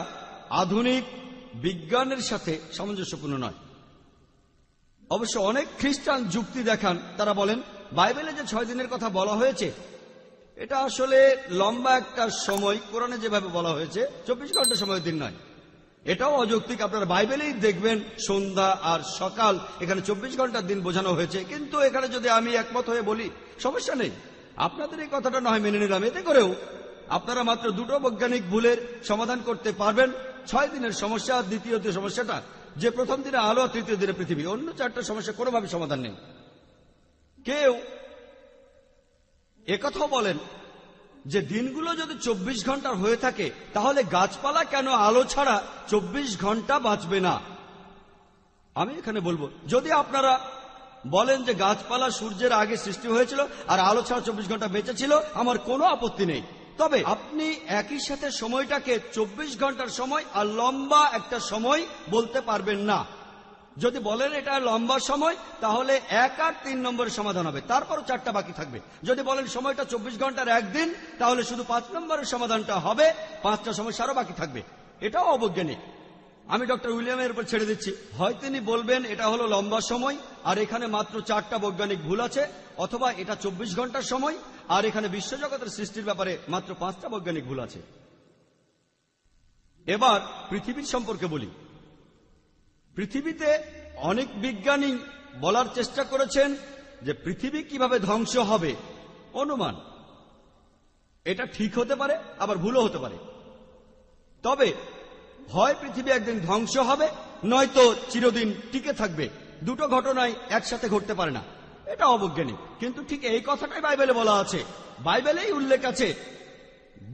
আধুনিক বিজ্ঞানের সাথে সামঞ্জস্যপূর্ণ নয়। অবশ্য অনেক খ্রিস্টান যুক্তি দেখান। তারা বলেন বাইবেলে যে 6 দিনের কথা বলা হয়েছে এটা আসলে লম্বা একটা সময়। কোরআনে যেভাবে বলা হয়েছে 24 ঘন্টা সময়ের দিন নয়। এটাও অযৌক্তিক। আপনারা বাইবেলেই দেখবেন সন্ধ্যা আর সকাল, এখানে 24 ঘন্টার দিন বোঝানো হয়েছে। কিন্তু এখানে যদি আমি একমত হয়ে বলি সমস্যা নেই, আপনাদের এই কথাটা না হয় মেনে নিলাম। এতে করেও আপনারা মাত্র 2টো বৈজ্ঞানিক ভুলের সমাধান করতে পারবেন। 6 দিনের সমস্যা, দ্বিতীয় সমস্যাটা যে প্রথম দিনে আলো, 3য় দিনে পৃথিবী। অন্য 4টা সমস্যা কোনোভাবে সমাধান নেই। কেউ একথাও বলেন যে দিনগুলো যদি 24 ঘন্টার হয়ে থাকে তাহলে গাছপালা কেন আলো ছাড়া 24 ঘন্টা বাঁচবে না? আমি এখানে বলবো, যদি আপনারা বলেন যে গাছপালা সূর্যের আগে সৃষ্টি হয়েছিল আর আলো ছাড়া 24 ঘন্টা বেঁচে ছিল, আমার কোনো আপত্তি নেই। তবে আপনি একই সাথে সময়টাকে 24 ঘন্টার সময় আর লম্বা একটা সময় বলতে পারবেন না। যদি বলেন এটা লম্বা সময়, তাহলে 1 আর 3 নম্বরের সমাধান হবে, তারপরও 4টা বাকি থাকবে। যদি বলেন সময়টা 24 ঘন্টার একদিন, তাহলে শুধু 5 নম্বরের সমাধানটা হবে, 5টা সমস্যা আরো বাকি থাকবে। এটাও অবৈজ্ঞানিক। আমি ডক্টর উইলিয়ামের উপর ছেড়ে দিচ্ছি, হয় তিনি বলবেন এটা হলো লম্বা সময় আর এখানে মাত্র 4টা বৈজ্ঞানিক ভুল আছে, অথবা এটা 24 ঘন্টার সময় আর এখানে বিশ্বজগতের সৃষ্টির ব্যাপারে মাত্র 5টা বৈজ্ঞানিক ভুল আছে। এবার পৃথিবীর সম্পর্কে বলি। পৃথিবীতে অনেক বিজ্ঞানী বলার চেষ্টা করেছেন যে পৃথিবী কিভাবে ধ্বংস হবে। অনুমান, এটা ঠিক হতে পারে আবার ভুলও হতে পারে। তবে হয় পৃথিবী একদিন ধ্বংস হবে, নয়তো চিরদিন টিকে থাকবে। দুটো ঘটনাই একসাথে ঘটতে পারে না, এটা অবৈজ্ঞানিক। কিন্তু ঠিক এই কথাটাই বাইবেলে বলা আছে। বাইবেলেই উল্লেখ আছে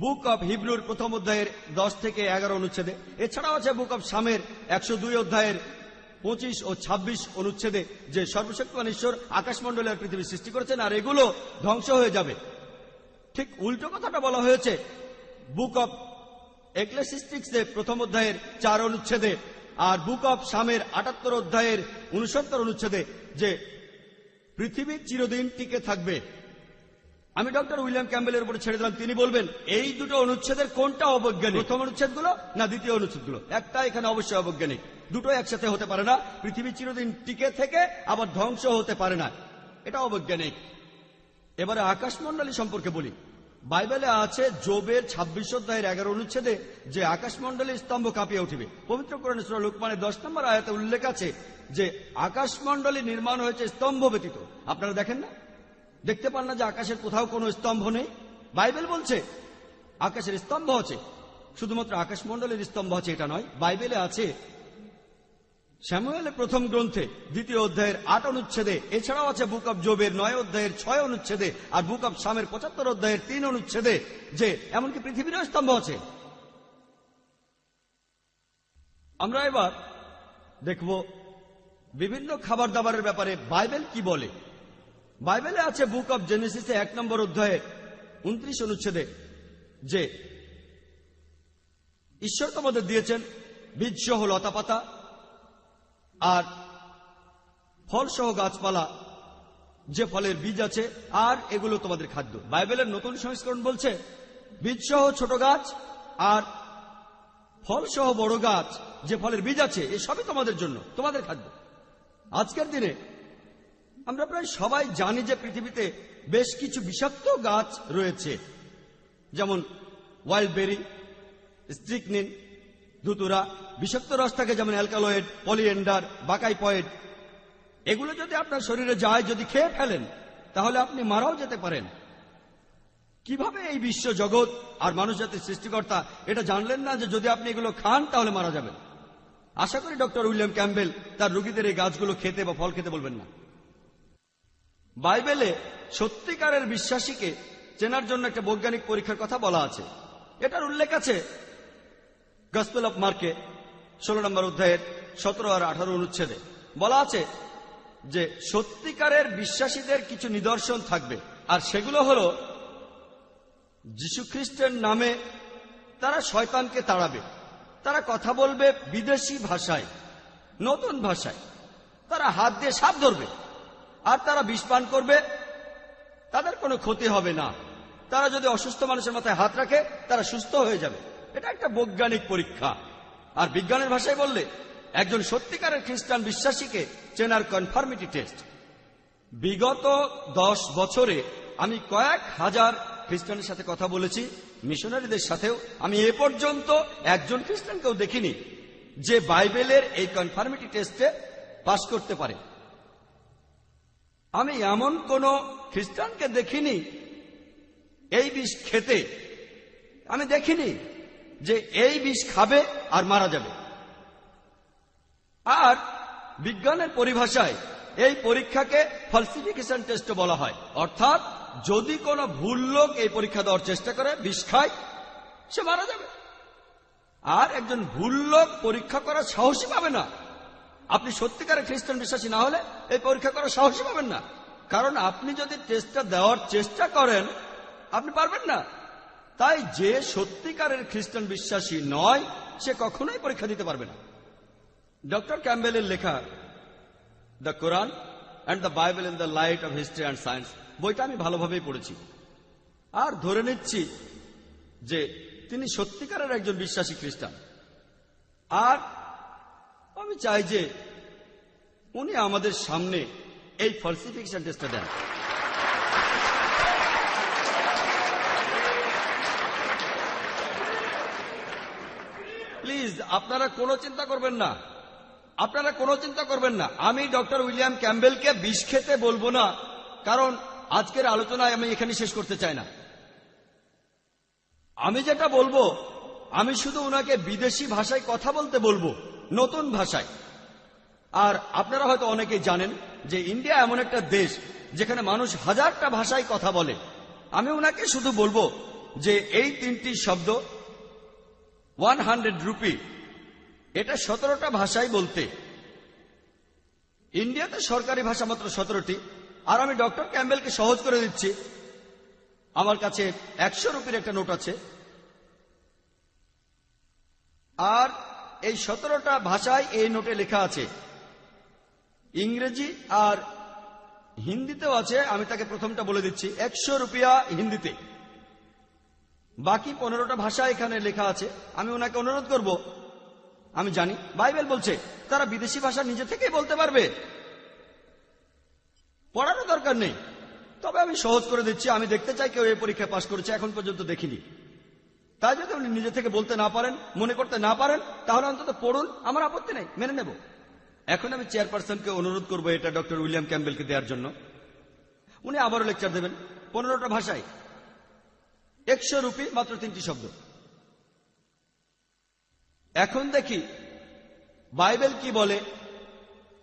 বুক অব হিব্রুর 1ম অধ্যায়ের 10 থেকে 11 অনুচ্ছেদে। এছাড়াও আছে বুক অব সামের 102 অধ্যায়ের 25 ও 26 অনুচ্ছেদে যে সর্বশক্তিমান ঈশ্বর আকাশমণ্ডলী আর পৃথিবী সৃষ্টি করেছেন আর এগুলো ধ্বংস হয়ে যাবে। ঠিক উল্টো কথাটা বলা হয়েছে বুক অব এক্লেসিস্টিক্সে 1ম অধ্যায়ের 4 অনুচ্ছেদে আর বুক অব সামের 78 অধ্যায়ের 69 অনুচ্ছেদে যে পৃথিবী চিরদিন টিকে থাকবে। আমি ডক্টর উইলিয়াম ক্যাম্বেলের উপরে ছেড়ে দিলাম, তিনি বলবেন এই দুটো অনুচ্ছেদের কোনটা অবৈজ্ঞানিক, প্রথম অনুচ্ছেদগুলো না দ্বিতীয় অনুচ্ছেদগুলো। একটা এখানে অবশ্যই অবৈজ্ঞানিক, দুটো একসাথে হতে পারে না। পৃথিবী চিরদিন টিকে থেকে আবার ধ্বংস হতে পারে না, এটা অবৈজ্ঞানিক। এবারে আকাশমণ্ডলী সম্পর্কে বলি। বাইবেলে আছে যোবের 26 অধ্যায়ের 11 অনুচ্ছেদে যে আকাশমণ্ডলীর স্তম্ভ কাঁপিয়ে উঠিবে। পবিত্র কোরআনে সূরা লুকমানের 10 নম্বর আয়াতে উল্লেখ আছে যে আকাশমণ্ডলী নির্মাণ হয়েছে স্তম্ভ ব্যতীত। আপনারা দেখেন না, দেখতে পান না যে আকাশের কোথাও কোনো স্তম্ভ নেই? বাইবেল বলছে আকাশের স্তম্ভ আছে, শুধুমাত্র আকাশমণ্ডলীর স্তম্ভ আছে এটা নয়। বাইবেলে আছে স্যামুয়েলের 1ম গ্রন্থে 2য় অধ্যায়ের 8 অনুচ্ছেদে, এছাড়াও আছে বুক অব জবের 9 অধ্যায়ের 6 অনুচ্ছেদে আর বুক অব সামের 75 অধ্যায়ের 3 অনুচ্ছেদে যে এমনকি পৃথিবীরও স্তম্ভ আছে। আমরা এবার দেখব বিভিন্ন খাবার দাবারের ব্যাপারে বাইবেল কি বলে। বাইবেলে আছে বুক অব জেনেসিসে 1 নম্বর অধ্যায়ের 29 অনুচ্ছেদে যে ঈশ্বর তোমাদের দিয়েছেন বীজ সহ লতাপাতা আর ফল সহ গাছপালা, যে ফলের বীজ আছে, আর এগুলো তোমাদের খাদ্য। বাইবেলের নতুন সংস্করণ বলছে বীজ সহ ছোট গাছ আর ফল সহ বড় গাছ, যে ফলের বীজ আছে, এসবই তোমাদের জন্য, তোমাদের খাদ্য। আজকের দিনে আমরা প্রায় সবাই জানি যে পৃথিবীতে বেশ কিছু বিষাক্ত গাছ রয়েছে, যেমন ওয়াইল্ড বেরি, স্ট্রিকনিন, ধুতুরা। বিষাক্ত রস থাকে যেমন অ্যালকালয়েড, পলিএন্ডার, বাকাইপয়েড। এগুলো যদি আপনার শরীরে যায়, যদি খেয়ে ফেলেন, তাহলে আপনি মারাও যেতে পারেন। কিভাবে এই বিশ্ব জগৎ আর মানুষ জাতির সৃষ্টিকর্তা এটা জানলেন না যে যদি আপনি এগুলো খান তাহলে মারা যাবেন? আশা করি ডক্টর উইলিয়াম ক্যাম্বেল তার রোগীদের এই গাছগুলো খেতে বা ফল খেতে বলবেন না। বাইবেলে সত্যিকারের বিশ্বাসীকে চেনার জন্য একটা বৈজ্ঞানিক পরীক্ষার কথা বলা আছে। এটার উল্লেখ আছে গসপেল অফ মার্কে 16 নম্বর অধ্যায়ের 17 আর 18 অনুচ্ছেদে। বলা আছে যে সত্যিকারের বিশ্বাসীদের কিছু নিদর্শন থাকবে, আর সেগুলো হলো যীশু খ্রিস্টের নামে তারা শয়তানকে তাড়াবে, তারা কথা বলবে বিদেশি ভাষায়, নতুন ভাষায়, তারা হাত দিয়ে সাপ ধরবে, আর তারা বিষ পান করবে, তাদের কোনো ক্ষতি হবে না। তারা যদি অসুস্থ মানুষের মাথায় হাত রাখে তারা সুস্থ হয়ে যাবে। এটা একটা বৈজ্ঞানিক পরীক্ষা। আর বিজ্ঞানের ভাষায় বললে একজন সত্যিকারের খ্রিস্টান বিশ্বাসীকে চেনার কনফার্মিটি টেস্ট। বিগত 10 বছরে আমি কয়েক হাজার খ্রিস্টানের সাথে কথা বলেছি, মিশনারিদের সাথেও। আমি এ পর্যন্ত একজন খ্রিস্টানকেও দেখিনি যে বাইবেলের এই কনফার্মিটি টেস্টে পাস করতে পারে। আমি এমন কোন খ্রিস্টানকে দেখিনি এই বিষ খেতে, আমি দেখিনি যে এই বিষ খাবে আর মারা যাবে। আর বিজ্ঞানের পরিভাষায় এই পরীক্ষাকে ফলসিফিকেশন টেস্ট বলা হয়। অর্থাৎ যদি কোনো ভুল লোক এই পরীক্ষা দেওয়ার চেষ্টা করে, বিষ খায়, সে মারা যাবে। আর একজন ভুল লোক পরীক্ষা করার সাহসই পাবে না, আপনি সত্যিকারের খ্রিস্টান বিশ্বাসী না হলে এই পরীক্ষা করার সাহসই পাবেন না, কারণ আপনি যদি টেস্টটা দেওয়ার চেষ্টা করেন আপনি পারবেন না। তাই যে সত্যিকারের খ্রিস্টান বিশ্বাসী নয় সে কখনোই পরীক্ষা দিতে পারবে না। ডক্টর ক্যাম্বেলের লেখা the Quran and the Bible in the light off history and science বইটা আমি ভালোভাবেই পড়েছি, আর ধরে নিচ্ছি যে তিনি সত্যিকারের একজন বিশ্বাসী খ্রিস্টান। আর আমি চাই যে উনি আমাদের সামনে এই ফলসিফিকেশন টেস্টটা দেন। প্লিজ আপনারা কোনো চিন্তা করবেন না, আপনারা কোনো চিন্তা করবেন না। আমি ডক্টর উইলিয়াম ক্যাম্বেলকে বিষ খেতে বলবো না, কারণ আজকের আলোচনায় আমি এখানে শেষ করতে চাই না। আমি যেটা বলবো, আমি শুধু ওনাকে বিদেশি ভাষায় কথা বলতে বলবো, নতুন ভাষায়। আর আপনারা হয়তো অনেকেই জানেন যে ইন্ডিয়া এমন একটা দেশ যেখানে মানুষ হাজারটা ভাষায় কথা বলে। আমি ওনাকে শুধু বলবো যে এই তিনটি শব্দ 100 রুপি, এটা 17টা ভাষায় বলতে। ইন্ডিয়াতে সরকারি ভাষা মাত্র 17টি। আর আমি ডক্টর ক্যাম্বেলকে সহজ করে দিচ্ছি, আমার কাছে 100 রুপির একটা নোট আছে, আর এই 17টা ভাষায় এই নোটে লেখা আছে। ইংরেজি আর হিন্দিতেও আছে। আমি তাকে প্রথমটা বলে দিচ্ছি, 100 রুপিয়া হিন্দিতে। বাকি 15টা ভাষা এখানে লেখা আছে। আমি ওনাকে অনুরোধ করব, আমি জানি বাইবেল বলছে তারা বিদেশি ভাষা নিজে থেকেই বলতে পারবে, পড়ারও দরকার নেই। তবে আমি সহজ করে দিচ্ছি, আমি দেখতে চাই কেউ এই পরীক্ষা পাশ করেছে, এখন পর্যন্ত দেখিনি। তাই যদি উনি নিজে থেকে বলতে না পারেন, মনে করতে না পারেন, তাহলে অন্তত পড়ুন, আমার আপত্তি নেই, মেনে নেব। এখন আমি চেয়ারপারসনকে অনুরোধ করবো এটা ডক্টর উইলিয়াম ক্যাম্বেলকে দেওয়ার জন্য। উনি আবারও লেকচার দেবেন 15টা ভাষায়, 100 রুপি, মাত্র 3টি শব্দ। এখন দেখি বাইবেল কি বলে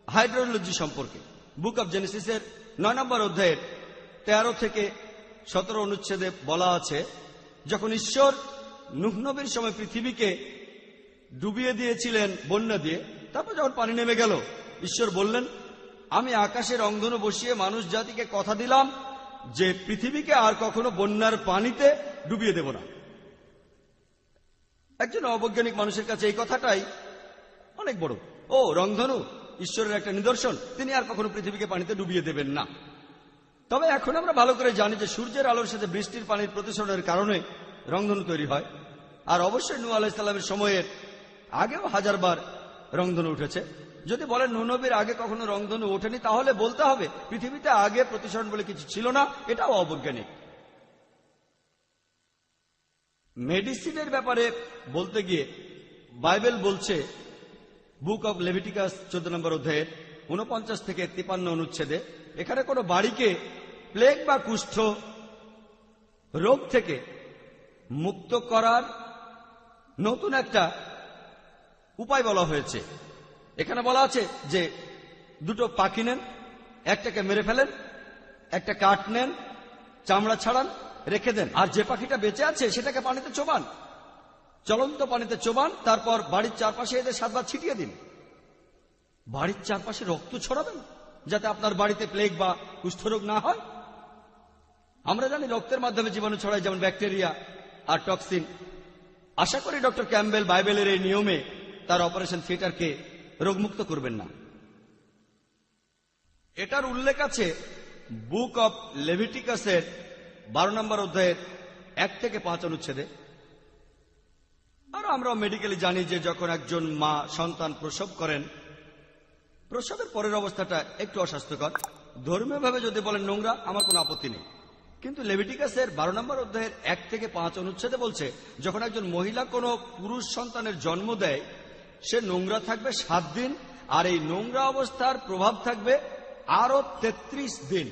হাইড্রোলজি সম্পর্কে। বুক অব জেনেসিসের 9 নম্বর অধ্যায়ের 13 থেকে 17 অনুচ্ছেদে বলা আছে, যখন ঈশ্বর নূহ নবীর সময় পৃথিবীকে ডুবিয়ে দিয়েছিলেন বন্যা দিয়ে, তারপর যখন পানি নেমে গেল, ঈশ্বর বললেন, আমি আকাশের রংধনু বসিয়ে মানুষ জাতিকে কথা দিলাম যে পৃথিবীকে আর কখনো বন্যার পানিতে ডুবিয়ে দেব না। একজন অবৈজ্ঞানিক মানুষের কাছে এই কথাটাই অনেক বড়। ও, রংধনু ঈশ্বরের একটা নিদর্শন, তিনি আর কখনো পৃথিবীকে পানিতে ডুবিয়ে দেবেন না। তবে এখন আমরা ভালো করে জানি যে সূর্যের আলোর সাথে বৃষ্টির পানির প্রতিসরণের কারণে রংধনু তৈরি হয়। আর অবশ্যই নূহ আলাইহিস সালামের সময়ের আগেও 1000 বার রংধনু উঠেছে। যদি বলেন নূহ নবীর আগে কখনো রংধনু ওঠেনি, তাহলে বলতে হবে পৃথিবীতে আগে প্রতিসরণ বলে কিছু ছিল না, এটাও অবৈজ্ঞানিক। মেডিসিনের ব্যাপারে বলতে গিয়ে বাইবেল বলছে, বুক অব লেভিটিকাস 14 নম্বর অধ্যায়ের 49 থেকে 53 অনুচ্ছেদে, এখানে কোনো বাড়িকে প্লেগ বা কুষ্ঠ রোগ থেকে মুক্ত করার নতুন একটা উপায় বলা হয়েছে। এখানে বলা আছে যে 2টো পাখি নেন, একটাকে মেরে ফেলেন, একটা কাঠ নেন, চামড়া ছাড়ান, রেখে দেন, আর যে পাখিটা বেঁচে আছে সেটাকে পানিতে চোবান, চলন্ত পানিতে চোবান। তারপর বাড়ির চারপাশে এদের 7 বার ছিটিয়ে দিন। বাড়ির চারপাশে রক্ত ছড়াবেন যাতে আপনার বাড়িতে প্লেগ বা কুষ্ঠরোগ না হয়। আমরা জানি রক্তের মাধ্যমে জীবাণু ছড়ায়, যেমন ব্যাকটেরিয়া আর টক্সিন। আশা করি ডক্টর ক্যাম্বেল বাইবেলের এই নিয়মে তার অপারেশন থিয়েটারকে রোগমুক্ত করবেন না। এটার উল্লেখ আছে বুক অব লেভিটিকাসের 12 নম্বর অধ্যায়ের 1 থেকে 5 অনুচ্ছেদে। আর আমরা মেডিকেলি জানি যে যখন একজন মা সন্তান প্রসব করেন, প্রসবের পরের অবস্থাটা একটু অস্বাস্থ্যকর। ধর্মীয়ভাবে যদি বলেন নোংরা, আমার কোনো আপত্তি নেই, কিন্তু লেভিটিকাসের 12 নম্বর অধ্যায়ের 1 থেকে 5 অনুচ্ছেদে বলছে, যখন একজন মহিলা কোনো পুরুষ সন্তানের জন্ম দেয়, সে নোংরা থাকবে 7 দিন, আর এই নোংরা অবস্থার প্রভাব থাকবে আরো 33 দিন।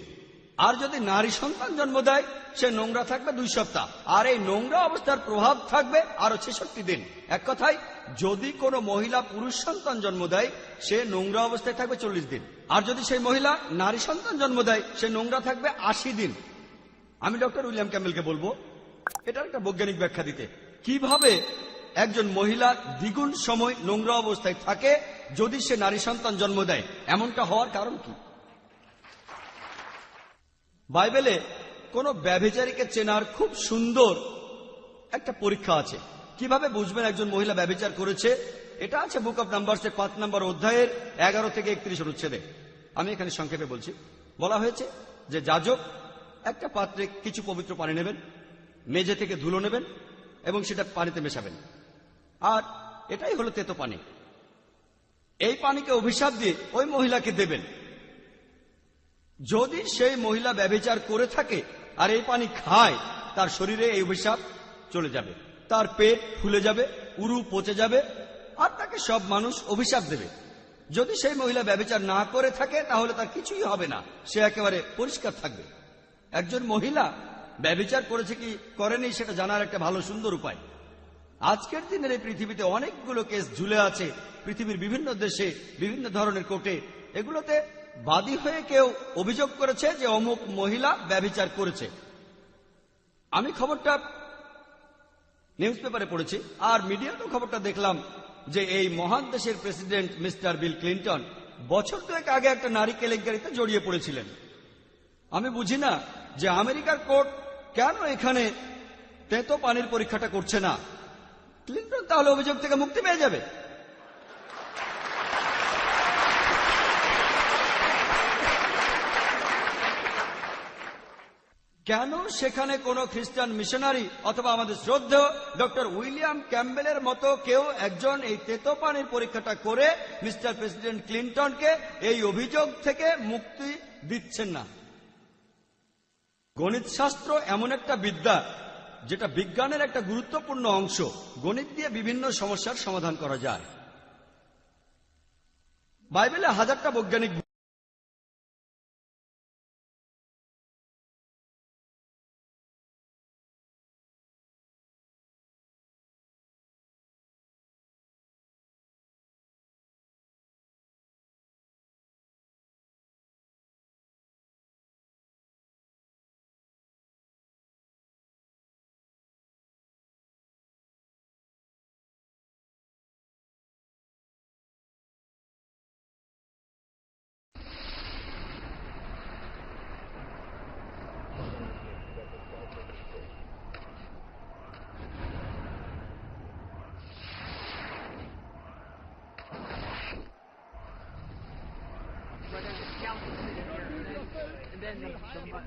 আর যদি নারী সন্তান জন্ম দেয়, সে নোংরা থাকবে 2 সপ্তাহ, আর এই নোংরা অবস্থার প্রভাব থাকবে আরো 66 দিন। এক কথায়, যদি কোনো মহিলা পুরুষ সন্তান জন্ম দেয়, সে নোংরা অবস্থায় থাকবে 40 দিন, আর যদি সেই মহিলা নারী সন্তান জন্ম দেয়, সে নোংরা থাকবে 80 দিন। আমি ডক্টর উইলিয়াম ক্যাম্বেলকে বলবো এটার একটা বৈজ্ঞানিক ব্যাখ্যা দিতে, কিভাবে একজন মহিলা দ্বিগুণ সময় নোংরা অবস্থায় থাকে যদি সে নারী সন্তান জন্ম দেয়। এমনটা হওয়ার কারণ কি? বাইবেলে কোন ব্যভিচারীকে চেনার খুব সুন্দর একটা পরীক্ষা আছে। কিভাবে বুঝবেন একজন মহিলা ব্যভিচার করেছে? এটা আছে বুক অব নাম্বারসের 5 নম্বর অধ্যায়ের 11 থেকে 31 অনুচ্ছেদে। আমি এখানে সংক্ষেপে বলছি। বলা হয়েছে যে যাজক একটা পাত্রে কিছু পবিত্র পানি নেবেন, মেঝে থেকে ধুলো নেবেন এবং সেটা পানিতে মেশাবেন, আর এটাই হলো তেতো পানি। এই পানিকে অভিশাপ দিয়ে ওই মহিলাকে দেবেন। যদি সেই মহিলা ব্যভিচার করে থাকে আর এই পানি খায়, তার শরীরে এই অভিশাপ চলে যাবে, তার পেট ফুলে যাবে, উরু পচে যাবে, আর তাকে সব মানুষ অভিশাপ দেবে। যদি সেই মহিলা ব্যভিচার না করে থাকে তাহলে তার কিছুই হবে না, সে একেবারে পরিষ্কার থাকবে। একজন মহিলা ব্যভিচার করেছে কি করেনি সেটা জানার একটা ভালো সুন্দর উপায়। আজকের দিনের এই পৃথিবীতে অনেকগুলো কেস ঝুলে আছে পৃথিবীর বিভিন্ন দেশে, বিভিন্ন ধরনের কোর্টে। এগুলোতে বাদী হয়ে কেউ অভিযোগ করেছে যে অমুক মহিলা ব্যভিচার করেছে। আমি খবরটা নিউজ পেপারে পড়েছি আর মিডিয়াতেও খবরটা দেখলাম যে এই মহান দেশের প্রেসিডেন্ট মিস্টার বিল ক্লিন্টন বছর 2 আগে একটা নারী কেলেঙ্কারিতে জড়িয়ে পড়েছিলেন। আমি বুঝি না যে আমেরিকার কোর্ট কেন এখানে তেতো পানির পরীক্ষাটা করছে না। ক্লিন্টন তাহলে অভিযোগ থেকে মুক্তি পেয়ে যাবে। কেন সেখানে কোনো খ্রিস্টান মিশনারি অথবা আমাদের শ্রদ্ধেয় ডক্টর উইলিয়াম ক্যাম্বেলের মতো কেউ একজন এই তেতো পানির পরীক্ষাটা করে মিস্টার প্রেসিডেন্ট ক্লিন্টনকে এই অভিযোগ থেকে মুক্তি দিচ্ছেন না? গণিত শাস্ত্র এমন একটা বিদ্যা যেটা বিজ্ঞানের একটা গুরুত্বপূর্ণ অংশ। গণিত দিয়ে বিভিন্ন সমস্যার সমাধান করা যায়। বাইবেলে হাজারটা বৈজ্ঞানিক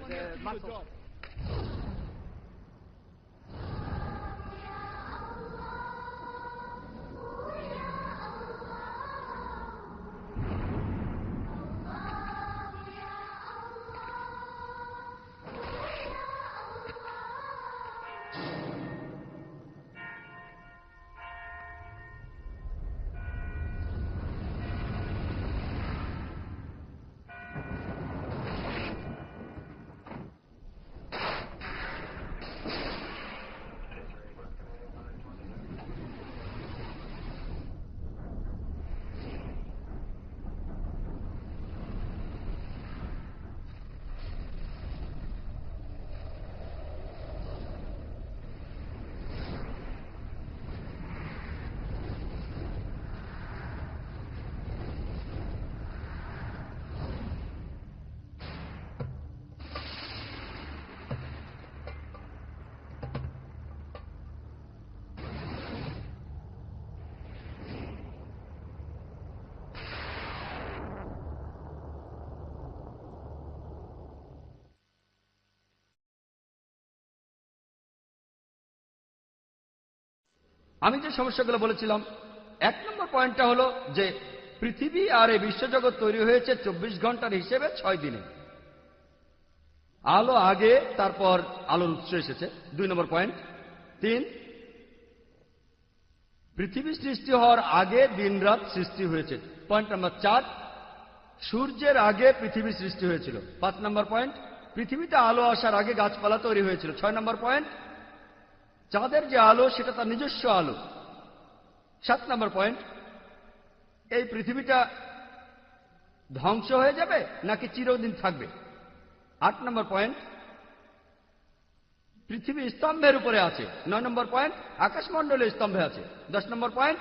the muscles. আমি যে সমস্যাগুলো বলেছিলাম, 1 নম্বর পয়েন্টটা হলো যে পৃথিবী আর এই বিশ্বজগৎ তৈরি হয়েছে 24 ঘন্টার হিসেবে 6 দিনে। আলো আগে, তারপর আলোর উৎস এসেছে। 2 নম্বর পয়েন্ট। 3, পৃথিবী সৃষ্টি হওয়ার আগে দিন রাত সৃষ্টি হয়েছে। পয়েন্ট নাম্বার 4, সূর্যের আগে পৃথিবী সৃষ্টি হয়েছিল। 5 নম্বর পয়েন্ট, পৃথিবীতে আলো আসার আগে গাছপালা তৈরি হয়েছিল। 6 নম্বর পয়েন্ট, চাঁদের যে আলো সেটা তার নিজস্ব আলো। 7 নম্বর পয়েন্ট, এই পৃথিবীটা ধ্বংস হয়ে যাবে নাকি চিরদিন থাকবে। 8 নম্বর পয়েন্ট, পৃথিবী স্তম্ভের উপরে আছে। 9 নম্বর পয়েন্ট, আকাশমণ্ডলে স্তম্ভে আছে। 10 নম্বর পয়েন্ট,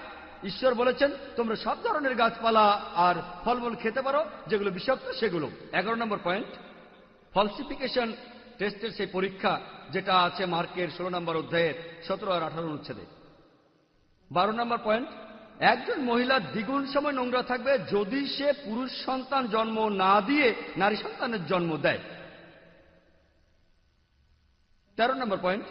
ঈশ্বর বলেছেন তোমরা সব ধরনের গাছপালা আর ফলমূল খেতে পারো, যেগুলো বিষাক্ত সেগুলো। 11 নম্বর পয়েন্ট, ফলসিফিকেশন টেস্টের সেই পরীক্ষা যেটা আছে মার্কের 16 নম্বর অধ্যায়ের 17 আর 18 অনুচ্ছেদে। 12 নম্বর পয়েন্ট, একজন মহিলা দ্বিগুণ সময় নোংরা থাকবে যদি সে পুরুষ সন্তান জন্ম না দিয়ে নারী সন্তানের জন্ম দেয়। 13 নম্বর পয়েন্ট,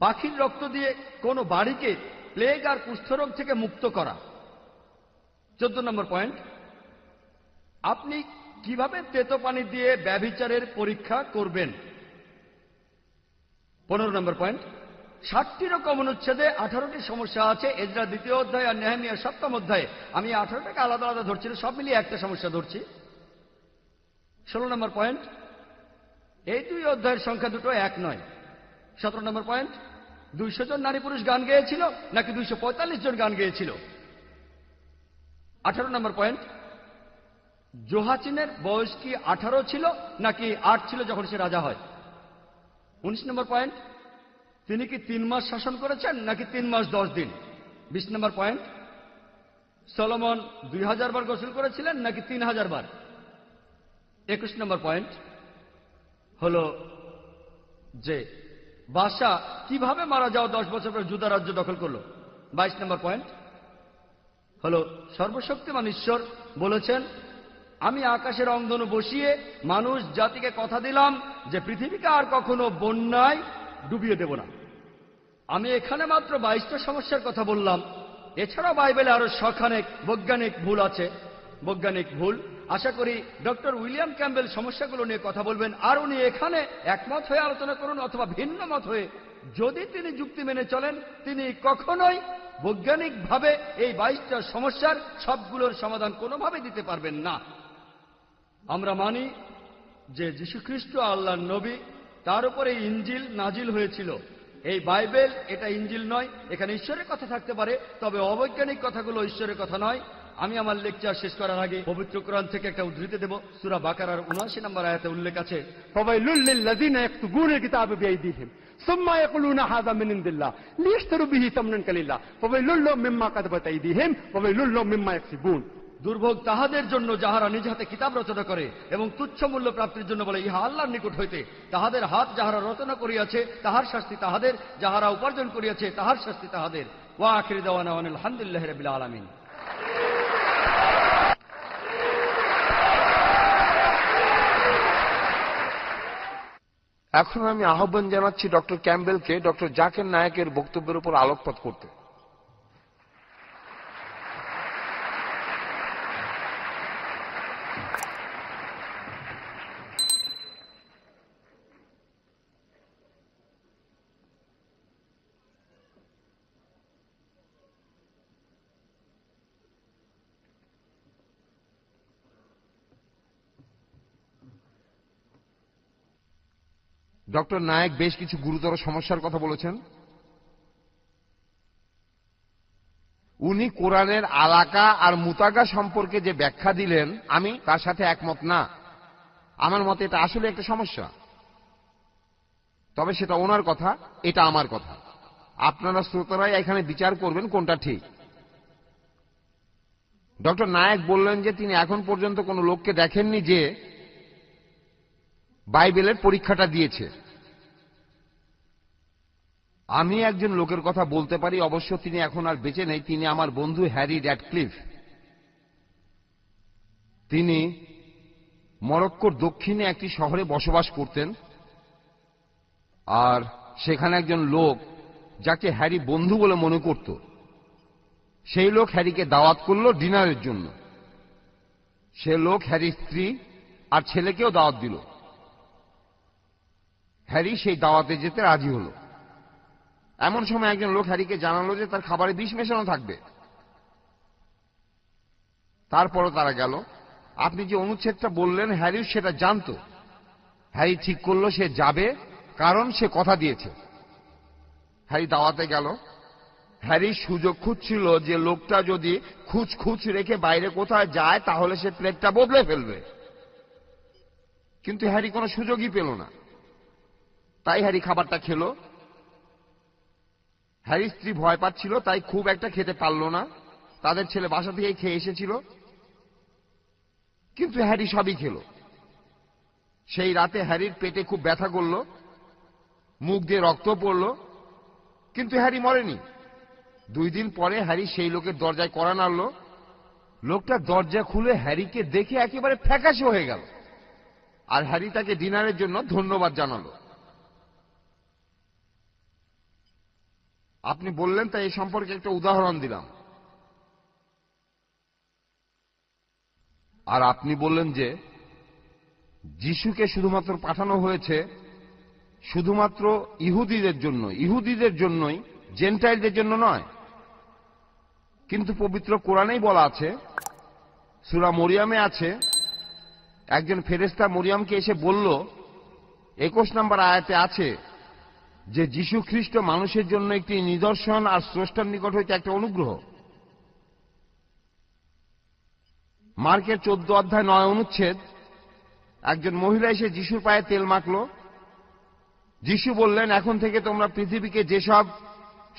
পাখির রক্ত দিয়ে কোনো বাড়িকে প্লেগ আর কুষ্ঠরোগ থেকে মুক্ত করা। 14 নম্বর পয়েন্ট, আপনি কিভাবে তেতো পানি দিয়ে ব্যভিচারের পরীক্ষা করবেন। 15 নম্বর পয়েন্ট, 60টিরও কম অনুচ্ছেদে 18টি সমস্যা আছে এজরা 2য় অধ্যায় আর নেহেমিয়া 7ম অধ্যায়ে। আমি 18টাকে আলাদা আলাদা ধরছি না, সব মিলিয়ে একটা সমস্যা ধরছি। 16 নম্বর পয়েন্ট, এই 2 অধ্যায়ের সংখ্যা দুটো এক নয়। 17 নম্বর পয়েন্ট, 200 জন নারী পুরুষ গান গেয়েছিল নাকি 245 জন গান গেয়েছিল। 18 নম্বর পয়েন্ট, জোহাচিনের বয়স কি 18 ছিল নাকি 8 ছিল যখন সে রাজা হয়। 19 নম্বর পয়েন্ট, তিনি কি 3 মাস শাসন করেছেন নাকি 3 মাস 10 দিন। 20 নম্বর পয়েন্ট, সলোমন 2000 বার গোসল করেছিলেন নাকি 3000 বার। 21 নম্বর পয়েন্ট হলো যে বাদশা কিভাবে মারা যাওয়া 10 বছর পর জুদা রাজ্য দখল করল। 22 নম্বর পয়েন্ট হলো সর্বশক্তিমান ঈশ্বর বলেছেন আমি আকাশের অঙ্গন বসিয়ে মানুষ জাতিকে কথা দিলাম যে পৃথিবীকে আর কখনো বন্যায় ডুবিয়ে দেব না। আমি এখানে মাত্র 22টা সমস্যার কথা বললাম, এছাড়াও বাইবেলে আরো শখানেক বৈজ্ঞানিক ভুল আছে। বৈজ্ঞানিক ভুল, আশা করি ডক্টর উইলিয়াম ক্যাম্বেল সমস্যাগুলো নিয়ে কথা বলবেন, আর উনি এখানে একমত হয়ে আলোচনা করুন অথবা ভিন্ন মত হয়ে। যদি তিনি যুক্তি মেনে চলেন তিনি কখনোই বৈজ্ঞানিকভাবে এই 22টা সমস্যার সবগুলোর সমাধান কোনোভাবে দিতে পারবেন না। আমরা মানি যে যীশুখ্রিস্ট আল্লাহর নবী, তার উপরে ইনজিল নাজিল হয়েছিল। এই বাইবেল এটা ইনজিল নয়, এখানে ঈশ্বরের কথা থাকতে পারে, তবে অবৈজ্ঞানিক কথাগুলো ঈশ্বরের কথা নয়। আমি আমার লেকচার শেষ করার আগে পবিত্র কোরআন থেকে একটা উদ্ধৃতি দেব। সূরা বাকারার 79 নম্বর আয়াতে উল্লেখ আছে, فويل للذين يكتبون الكتاب بأيديهم ثم يقولون هذا من عند الله ليشتروا به ثمنا قليلا فويل لهم مما كتبت أيديهم وويل لهم مما يكسبون। দুর্ভোগ তাহাদের জন্য যাহারা নিজ হাতে কিতাব রচনা করে এবং তুচ্ছ মূল্য প্রাপ্তির জন্য বলে ইহা আল্লাহর নিকট হইতে। তাহাদের হাত যাহারা রচনা করিয়াছে তাহার শাস্তি তাহাদের, যাহারা উপার্জন করিয়াছে তাহার শাস্তি তাহাদের। ওয়া আখিরু দাওয়ানা আলহামদুলিল্লাহি রাব্বিল আলামিন। এখন আমি আহ্বান জানাচ্ছি ডক্টর ক্যাম্বেলকে ডক্টর জাকির নায়েকের বক্তব্যের উপর আলোকপাত করতে। ডক্টর নায়েক বেশ কিছু গুরুতর সমস্যার কথা বলেছেন। উনি কোরআনের আলাকা আর মুতাগা সম্পর্কে যে ব্যাখ্যা দিলেন আমি তার সাথে একমত না। আমার মতে এটা আসলে একটা সমস্যা, তবে সেটা ওনার কথা, এটা আমার কথা। আপনারা শ্রোতারাই এখানে বিচার করবেন কোনটা ঠিক। ডক্টর নায়েক বললেন যে তিনি এখন পর্যন্ত কোনো লোককে দেখেননি যে বাইবেলের পরীক্ষাটা দিয়েছে। আমি একজন লোকের কথা বলতে পারি, অবশ্য তিনি এখন আর বেঁচে নেই। তিনি আমার বন্ধু হ্যারি র্যাডক্লিফ। তিনি মরক্কোর দক্ষিণে একটি শহরে বসবাস করতেন, আর সেখানে একজন লোক যাকে হ্যারি বন্ধু বলে মনে করত, সেই লোক হ্যারিকে দাওয়াত করল ডিনারের জন্য। সে লোক হ্যারির স্ত্রী আর ছেলেকেও দাওয়াত দিল। হ্যারি সেই দাওয়াতে যেতে রাজি হল। এমন সময় একজন লোক হ্যারিকে জানালো যে তার খাবারে বিষ মেশানো থাকবে। তারপরও তারা গেল। আপনি যে অনুচ্ছেদটা বললেন হ্যারিও সেটা জানত। হ্যারি ঠিক করলো সে যাবে, কারণ সে কথা দিয়েছে। হ্যারি দাওয়াতে গেল। হ্যারি সুযোগ খুঁজছিল যে লোকটা যদি খুঁজ রেখে বাইরে কোথায় যায় তাহলে সে প্লেটটা বদলে ফেলবে, কিন্তু হ্যারি কোনো সুযোগই পেল না। তাই হ্যারি খাবারটা খেল। হ্যারির স্ত্রী ভয় পাচ্ছিল, তাই খুব একটা খেতে পারল না। তাদের ছেলে বাসা থেকে খেয়ে এসেছিল, কিন্তু হ্যারি সবই খেল। সেই রাতে হ্যারির পেটে খুব ব্যথা করল, মুখ দিয়ে রক্ত পড়ল, কিন্তু হ্যারি মরেনি। 2 দিন পরে হ্যারি সেই লোকের দরজায় কড়া নাড়ল। লোকটা দরজা খুলে হ্যারিকে দেখে একেবারে ফ্যাকাশে হয়ে গেল, আর হ্যারি তাকে ডিনারের জন্য ধন্যবাদ জানালো। আপনি বললেন, তাই এই সম্পর্কে একটা উদাহরণ দিলাম। আর আপনি বললেন যে যিশুকে শুধুমাত্র পাঠানো হয়েছে শুধুমাত্র ইহুদিদের জন্যই, জেন্টাইলদের জন্য নয়। কিন্তু পবিত্র কোরআনেই বলা আছে, সূরা মরিয়মে আছে, একজন ফেরেশতা মরিয়মকে এসে বলল, 21 নম্বর আয়াতে আছে যে যীশু খ্রিস্ট মানুষের জন্য একটি নিদর্শন আর স্রষ্টার নিকট হইতে একটা অনুগ্রহ। মার্কের 14 অধ্যায় 9 অনুচ্ছেদ, একজন মহিলা এসে যিশুর পায়ে তেল মাখল। যিশু বললেন, এখন থেকে তোমরা পৃথিবীকে যেসব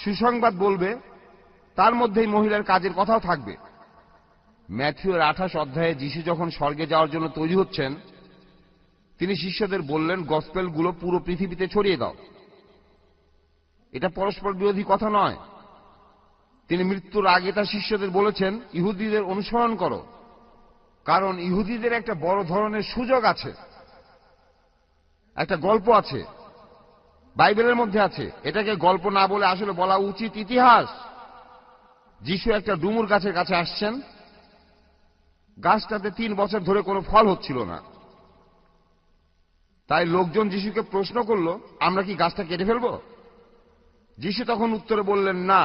সুসংবাদ বলবে তার মধ্যেই মহিলার কাজের কথাও থাকবে। ম্যাথিউর 28 অধ্যায়ে যিশু যখন স্বর্গে যাওয়ার জন্য তৈরি হচ্ছেন, তিনি শিষ্যদের বললেন, গসপেলগুলো পুরো পৃথিবীতে ছড়িয়ে দাও। এটা পরস্পর বিরোধী কথা নয়। তিনি মৃত্যুর আগে তার শিষ্যদের বলেছেন, ইহুদিদের অনুসরণ করো, কারণ ইহুদিদের একটা বড় ধরনের সুযোগ আছে। একটা গল্প আছে, বাইবেলের মধ্যে আছে। এটাকে গল্প না বলে আসলে বলা উচিত ইতিহাস। যিশু একটা ডুমুর গাছের কাছে আসছেন। গাছটাতে 3 বছর ধরে কোনো ফল হচ্ছিল না। তাই লোকজন যিশুকে প্রশ্ন করল, আমরা কি গাছটা কেটে ফেলব? যিশু তখন উত্তরে বললেন, না,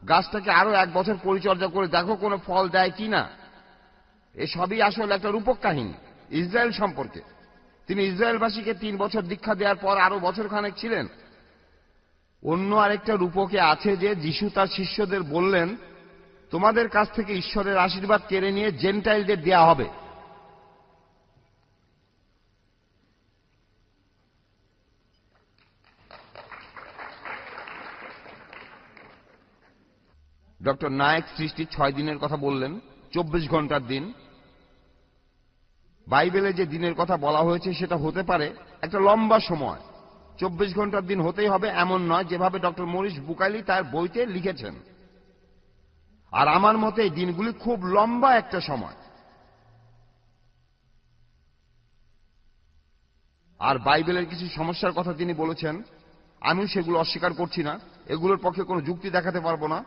গাছটাকে আরো 1 বছর পরিচর্যা করে দেখো কোনো ফল দেয় কিনা। এসবই আসলে একটা রূপক কাহিনী ইসরায়েল সম্পর্কে। তিনি ইসরায়েলবাসীকে 3 বছর দীক্ষা দেওয়ার পর আরো বছরখানেক ছিলেন। অন্য আরেকটা রূপকে আছে যে যিশু তার শিষ্যদের বললেন, তোমাদের কাছ থেকে ঈশ্বরের আশীর্বাদ কেড়ে নিয়ে জেন্টাইলদের দেয়া হবে। ডক্টর নায়েক সৃষ্টির 6 দিনের কথা বললেন, 24 ঘন্টার দিন। বাইবেলে যে দিনের কথা বলা হয়েছে সেটা হতে পারে একটা লম্বা সময়। 24 ঘন্টার দিন হতেই হবে এমন নয়, যেভাবে ডক্টর মরিস বুকাইলি তার বইতে লিখেছেন। আর আমার মতে এই দিনগুলি খুব লম্বা একটা সময়। আর বাইবেলের কিছু সমস্যার কথা তিনি বলেছেন, আমিও সেগুলো অস্বীকার করছি না, এগুলোর পক্ষে কোনো যুক্তি দেখাতে পারবো না।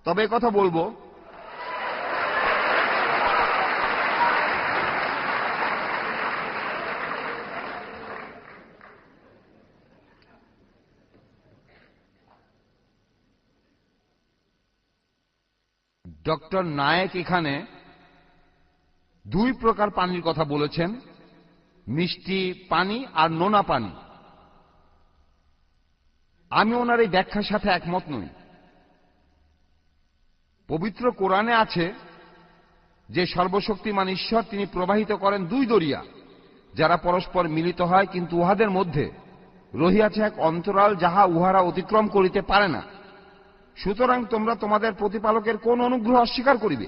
তবে কথা বলবো, ডক্টর নায়েক এখানে 2 প্রকার পানির কথা বলেছেন, মিষ্টি পানি আর নোনা পানি। আমি ওনার এই ব্যাখ্যার সাথে একমত নই। পবিত্র কোরআনে আছে যে সর্বশক্তিমান ঈশ্বর তিনি প্রবাহিত করেন 2 দরিয়া, যারা পরস্পর মিলিত হয়, কিন্তু উহাদের মধ্যে রহিয়াছে এক অন্তরাল, যাহা উহারা অতিক্রম করিতে পারে না। সুতরাং তোমরা তোমাদের প্রতিপালকের কোন অনুগ্রহ অস্বীকার করিবে?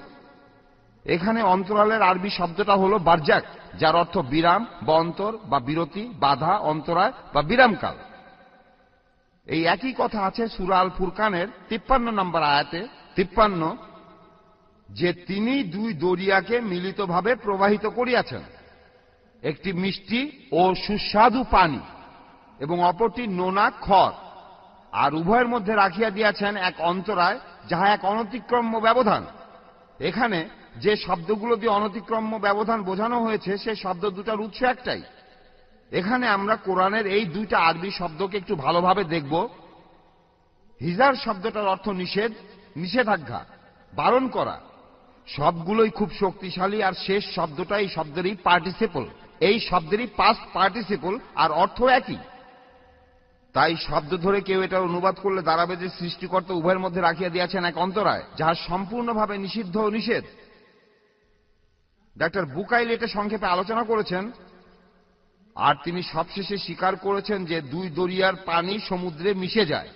এখানে অন্তরালের আরবি শব্দটা হলো বারজাক, যার অর্থ বিরাম বা অন্তর বা বিরতি, বাধা, অন্তরায় বা বিরামকাল। এই একই কথা আছে সূরা আল ফুরকানের 53 নম্বর আয়াতে, 53, যে তিনি 2 দরিয়াকে মিলিতভাবে প্রবাহিত করিয়াছেন, একটি মিষ্টি ও সুস্বাদু পানি এবং অপরটি নোনা খড়, আর উভয়ের মধ্যে রাখিয়া দিয়াছেন এক অন্তরায়, যাহা এক অনতিক্রম্য ব্যবধান। এখানে যে শব্দগুলো দিয়ে অনতিক্রম্য ব্যবধান বোঝানো হয়েছে, সেই শব্দ দুটার উৎস একটাই। এখানে আমরা কোরআনের এই 2টা আরবি শব্দকে একটু ভালোভাবে দেখব। হিজার শব্দটার অর্থ নিষেধ, নিষেধাজ্ঞা, বারণ করা। সবগুলোই খুব শক্তিশালী, আর শেষ শব্দটা এই শব্দেরই পার্টিসিপল, এই শব্দেরই পাস্ট পার্টিসিপল, আর অর্থ একই। তাই শব্দ ধরে কেউ এটার অনুবাদ করলে দাঁড়াবে যে সৃষ্টিকর্তা উভয়ের মধ্যে রাখিয়া দিয়েছেন এক অন্তরায়, যাহা সম্পূর্ণভাবে নিষিদ্ধ ও নিষেধ। ডাক্তার বুকাইল এটা সংক্ষেপে আলোচনা করেছেন, আর তিনি সবশেষে স্বীকার করেছেন যে 2 দরিয়ার পানি সমুদ্রে মিশে যায়।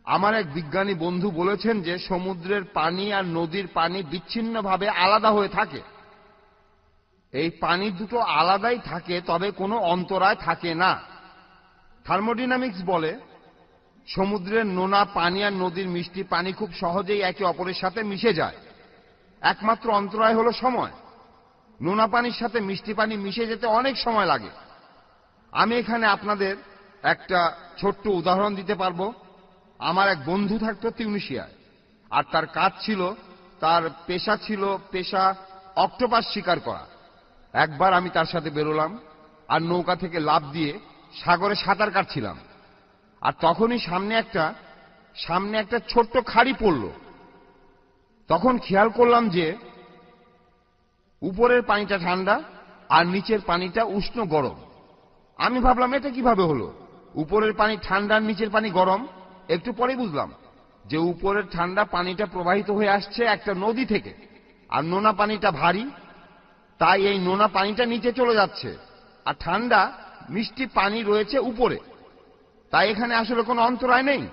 আমার এক বিজ্ঞানী বন্ধু বলেছেন যে সমুদ্রের পানি আর নদীর পানি বিচ্ছিন্নভাবে আলাদা হয়ে থাকে। এই পানি দুটো আলাদাই থাকে, তবে কোনো অন্তরায় থাকে না। থার্মোডাইনামিক্স বলে সমুদ্রের নোনা পানি আর নদীর মিষ্টি পানি খুব সহজেই একে অপরের সাথে মিশে যায়। একমাত্র অন্তরায় হলো সময়। নোনা পানির সাথে মিষ্টি পানি মিশে যেতে অনেক সময় লাগে। আমি এখানে আপনাদের একটা ছোট্ট উদাহরণ দিতে পারবো। আমার এক বন্ধু থাকতো তিউনিসিয়ায়, আর তার কাজ ছিল, তার পেশা অক্টোপাস শিকার করা। একবার আমি তার সাথে বেরোলাম আর নৌকা থেকে লাফ দিয়ে সাগরে সাঁতার কাটছিলাম, আর তখনই সামনে একটা ছোট্ট খাড়ি পড়ল। তখন খেয়াল করলাম যে উপরের পানিটা ঠান্ডা আর নিচের পানিটা উষ্ণ গরম। আমি ভাবলাম এটা কিভাবে হলো, উপরের পানি ঠান্ডা আর নিচের পানি গরম। একটু পরে বুঝলাম যে উপরের ঠান্ডা পানিটা প্রবাহিত হয়ে আসছে একটা নদী থেকে, আর নোনা পানিটা ভারী, তাই এই নোনা পানিটা নিচে চলে যাচ্ছে, আর ঠান্ডা মিষ্টি পানি রয়েছে উপরে। তাই এখানে আসলে কোনো অন্তরায় নেই।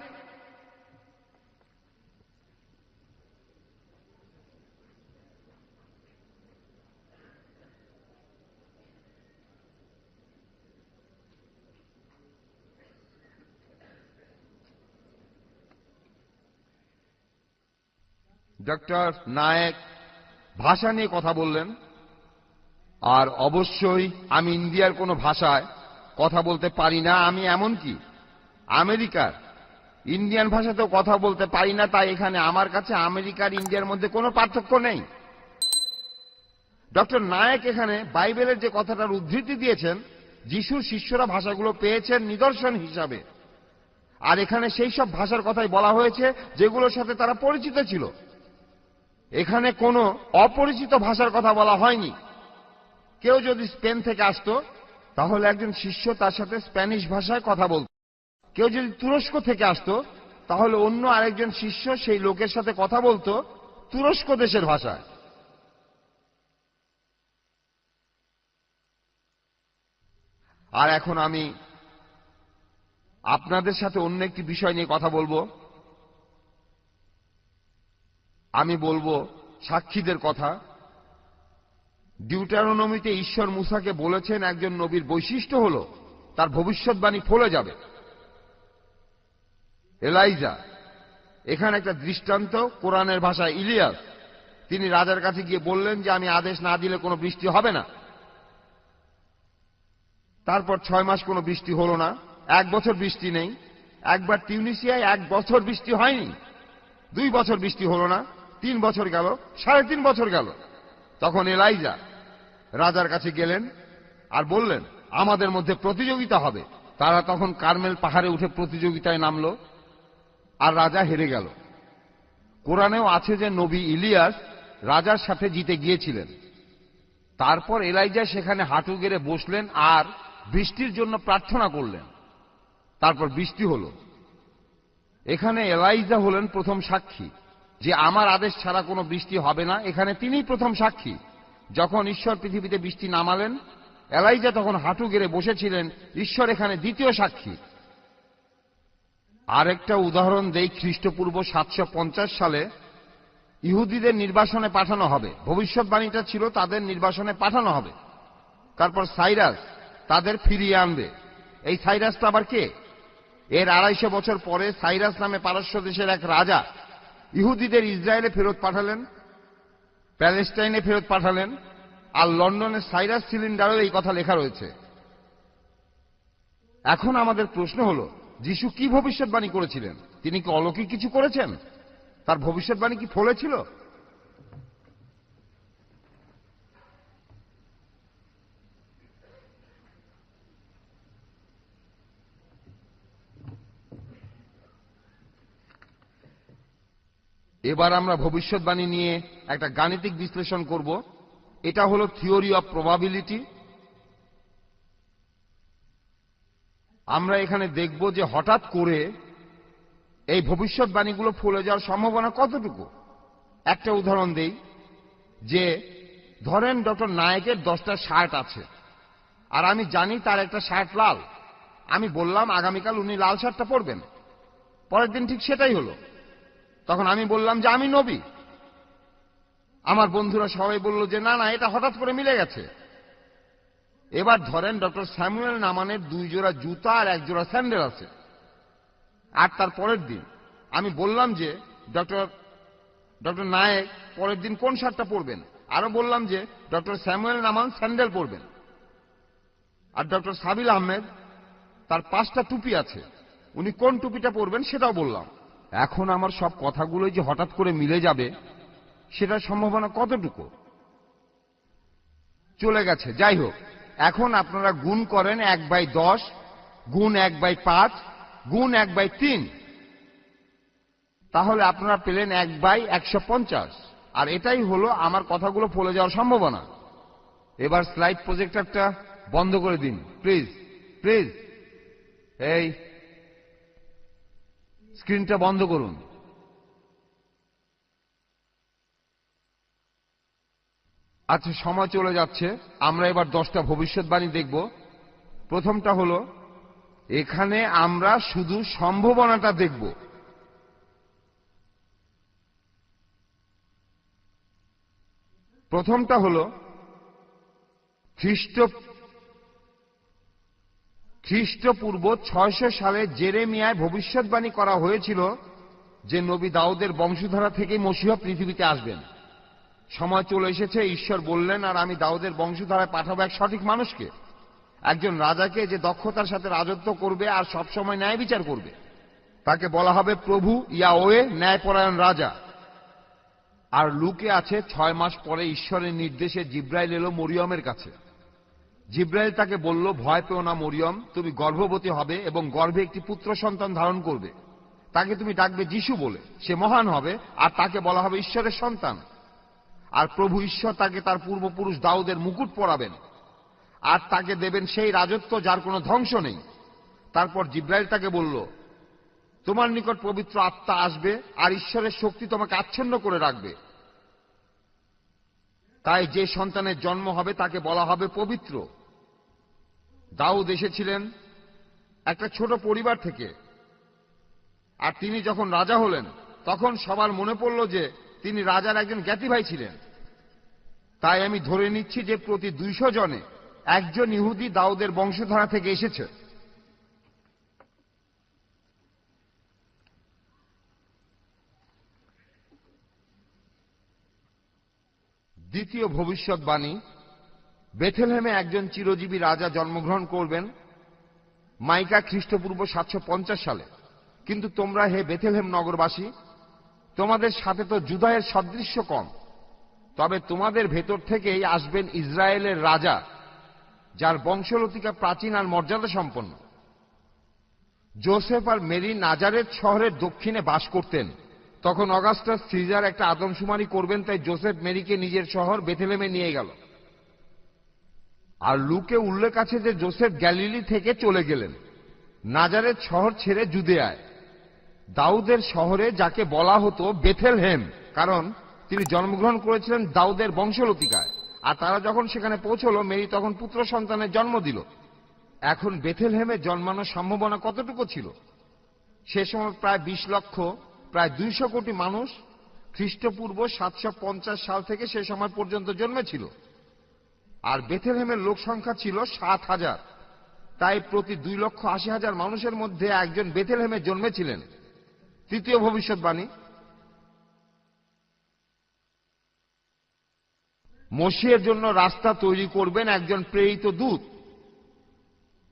ডক্টর নায়েক ভাষা নিয়ে কথা বললেন, আর অবশ্যই আমি ইন্ডিয়ার কোনো ভাষায় কথা বলতে পারি না। আমি এমনকি আমেরিকার ইন্ডিয়ান ভাষাতেও কথা বলতে পারি না। তাই এখানে আমার কাছে আমেরিকার ইন্ডিয়ার মধ্যে কোনো পার্থক্য নেই। ডক্টর নায়েক এখানে বাইবেলের যে কথাটার উদ্ধৃতি দিয়েছেন, যিশুর শিষ্যরা ভাষাগুলো পেয়েছেন নিদর্শন হিসাবে, আর এখানে সেই সব ভাষার কথাই বলা হয়েছে যেগুলোর সাথে তারা পরিচিত ছিল। এখানে কোনো অপরিচিত ভাষার কথা বলা হয়নি। কেউ যদি স্পেন থেকে আসতো তাহলে একজন শিষ্য তার সাথে স্প্যানিশ ভাষায় কথা বলত। কেউ যদি তুরস্ক থেকে আসতো তাহলে অন্য আরেকজন শিষ্য সেই লোকের সাথে কথা বলতো তুরস্ক দেশের ভাষায়। আর এখন আমি আপনাদের সাথে অন্য একটি বিষয় নিয়ে কথা বলবো। আমি বলবো সাক্ষীদের কথা। ডিউটারোনমিতে ঈশ্বর মুসাকে বলেছেন একজন নবীর বৈশিষ্ট্য হল তার ভবিষ্যৎবাণী ফলে যাবে। এলাইজা এখানে একটা দৃষ্টান্ত, কোরআনের ভাষায় ইলিয়াস। তিনি রাজার কাছে গিয়ে বললেন যে আমি আদেশ না দিলে কোনো বৃষ্টি হবে না। তারপর 6 মাস কোনো বৃষ্টি হলো না, 1 বছর বৃষ্টি নেই। একবার তিউনিসিয়ায় 1 বছর বৃষ্টি হয়নি, 2 বছর বৃষ্টি হলো না, 3 বছর গেল, 3.5 বছর গেল। তখন এলাইজা রাজার কাছে গেলেন আর বললেন আমাদের মধ্যে প্রতিযোগিতা হবে। তারা তখন কার্মেল পাহাড়ে উঠে প্রতিযোগিতায় নামল, আর রাজা হেরে গেল। কোরআনেও আছে যে নবী ইলিয়াস রাজার সাথে জিতে গিয়েছিলেন। তারপর এলাইজা সেখানে হাঁটু গেড়ে বসলেন আর বৃষ্টির জন্য প্রার্থনা করলেন। তারপর বৃষ্টি হল। এখানে এলাইজা হলেন প্রথম সাক্ষী যে আমার আদেশ ছাড়া কোনো বৃষ্টি হবে না। এখানে তিনিই প্রথম সাক্ষী। যখন ঈশ্বর পৃথিবীতে বৃষ্টি নামালেন, এলাইজা তখন হাঁটু গেড়ে বসেছিলেন। ঈশ্বর এখানে দ্বিতীয় সাক্ষী। আরেকটা উদাহরণ দেই। খ্রিস্টপূর্ব 750 সালে ইহুদিদের নির্বাসনে পাঠানো হবে। ভবিষ্যৎবাণীটা ছিল তাদের নির্বাসনে পাঠানো হবে। তারপর সাইরাস তাদের ফিরিয়ে আনবে। এই সাইরাসটা আবার কে? এর 250 বছর পরে সাইরাস নামে পারস্য দেশের এক রাজা ইহুদিদের ইসরায়েলে ফেরত পাঠালেন, প্যালেস্টাইনে ফেরত পাঠালেন, আর লন্ডনের সাইরাস সিলিন্ডারেও এই কথা লেখা রয়েছে। এখন আমাদের প্রশ্ন হল, যিশু কি ভবিষ্যৎবাণী করেছিলেন? তিনি কি অলৌকিক কিছু করেছেন? তার ভবিষ্যৎবাণী কি ফলেছিল? এবার আমরা ভবিষ্যৎবাণী নিয়ে একটা গাণিতিক বিশ্লেষণ করব। এটা হলো থিওরি অফ প্রবাবিলিটি। আমরা এখানে দেখব যে হঠাৎ করে এই ভবিষ্যৎবাণীগুলো ফলে যাওয়ার সম্ভাবনা কতটুকু। একটা উদাহরণ দেই, যে ধরেন ডক্টর নায়েকের 10টা শার্ট আছে, আর আমি জানি তার একটা শার্ট লাল। আমি বললাম আগামীকাল উনি লাল শার্টটা পরবেন। পরের দিন ঠিক সেটাই হলো। তখন আমি বললাম যে আমি নবী। আমার বন্ধুরা সবাই বলল যে না না, এটা হঠাৎ করে মিলে গেছে। এবার ধরেন ডক্টর স্যামুয়েল নামানের 2 জোড়া জুতা আর 1 জোড়া স্যান্ডেল আছে। আর তার পরের দিন আমি বললাম যে ডক্টর নায়েক পরের দিন কোন শার্টটা পরবেন, আরো বললাম যে ডক্টর স্যামুয়েল নামান স্যান্ডেল পরবেন। আর ডক্টর সাবিল আহমেদ তার 5টা টুপি আছে, উনি কোন টুপিটা পরবেন সেটাও বললাম। এখন আমার সব কথাগুলোই যে হঠাৎ করে মিলে যাবে সেটার সম্ভাবনা কতটুকু? চলে গেছে। যাই হোক, এখন আপনারা গুণ করেন 1/10 গুণ 1/5 গুণ 1/3, তাহলে আপনারা পেলেন 1/150। আর এটাই হলো আমার কথাগুলো ফলে যাওয়ার সম্ভাবনা। এবার স্লাইড প্রজেক্টরটা বন্ধ করে দিন প্লিজ, প্লিজ। এই স্ক্রিনটা বন্ধ করুন। আচ্ছা, সময় চলে যাচ্ছে, আমরা এবার 10টা ভবিষ্যৎবাণী দেখব। প্রথমটা হলো, এখানে আমরা শুধু সম্ভাবনাটা দেখব। প্রথমটা হলো, খ্রিস্টপূর্ব 600 সালে জেরেমিয়ায় ভবিষ্যৎবাণী করা হয়েছিল যে নবী দাউদের বংশধারা থেকেই মসিহ পৃথিবীতে আসবেন। সময় চলে এসেছে, ঈশ্বর বললেন, আর আমি দাউদের বংশধারায় পাঠাবো এক সঠিক মানুষকে, একজন রাজাকে যে দক্ষতার সাথে রাজত্ব করবে আর সবসময় ন্যায় বিচার করবে। তাকে বলা হবে প্রভু ইয়াহওয়ে, ন্যায়পরায়ণ রাজা। আর লুকে আছে 6 মাস পরে ঈশ্বরের নির্দেশে জিব্রাইল এলো মরিয়মের কাছে। জিব্রাইল তাকে বলল, ভয় পেও না মরিয়ম, তুমি গর্ভবতী হবে এবং গর্ভে একটি পুত্র সন্তান ধারণ করবে। তাকে তুমি ডাকবে যিশু বলে। সে মহান হবে আর তাকে বলা হবে ঈশ্বরের সন্তান। আর প্রভু ঈশ্বর তাকে তার পূর্বপুরুষ দাউদের মুকুট পরাবেন আর তাকে দেবেন সেই রাজত্ব যার কোনো ধ্বংস নেই। তারপর জিব্রাইল তাকে বলল, তোমার নিকট পবিত্র আত্মা আসবে আর ঈশ্বরের শক্তি তোমাকে আচ্ছন্ন করে রাখবে। তাই যে সন্তানের জন্ম হবে তাকে বলা হবে পবিত্র। দাউদ এসেছিলেন একটা ছোট পরিবার থেকে, আর তিনি যখন রাজা হলেন তখন সবার মনে পড়ল যে তিনি রাজার একজন জ্ঞাতি ভাই ছিলেন। তাই আমি ধরে নিচ্ছি যে প্রতি 200 জনে একজন ইহুদি দাউদের বংশধারা থেকে এসেছে। দ্বিতীয় ভবিষ্যৎবাণী, বেথেলহেমে একজন চিরজীবী রাজা জন্মগ্রহণ করবেন। মাইকা খ্রিস্টপূর্ব 750 সালে। কিন্তু তোমরা হে বেথেলহেম নগরবাসী, তোমাদের সাথে তো জুদায়ের সদৃশ্য কম, তবে তোমাদের ভেতর থেকেই আসবেন ইসরায়েলের রাজা, যার বংশলতিকা প্রাচীন আর মর্যাদা সম্পন্ন। জোসেফ আর মেরি নাজারেত শহরের দক্ষিণে বাস করতেন। তখন অগাস্টাস সিজার একটা আদমশুমারি করবেন, তাই জোসেফ মেরিকে নিজের শহর বেথেলেমে নিয়ে গেল। আর লুকে উল্লেখ আছে যে জোসেফ গ্যালিলি থেকে চলে গেলেন নাজারেত শহর ছেড়ে জুদেয়ায়, দাউদের শহরে, যাকে বলা হতো বেথেলহেম, কারণ তিনি জন্মগ্রহণ করেছিলেন দাউদের বংশলতিকায়। আর তারা যখন সেখানে পৌঁছল, মেরি তখন পুত্র সন্তানের জন্ম দিল। এখন বেথেলহেমে জন্মানোর সম্ভাবনা কতটুকু ছিল? সে সময় প্রায় 20 লক্ষ, প্রায় 200 কোটি মানুষ খ্রিস্টপূর্ব 750 সাল থেকে সে সময় পর্যন্ত জন্মেছিল। আর বেথেলহেমের লোক সংখ্যা ছিল 7,000। তাই প্রতি 2,80,000 মানুষের মধ্যে একজন বেথেলহেমে জন্মেছিলেন। তৃতীয় ভবিষ্যৎবাণী, মসিহের জন্য রাস্তা তৈরি করবেন একজন প্রেরিত দূত।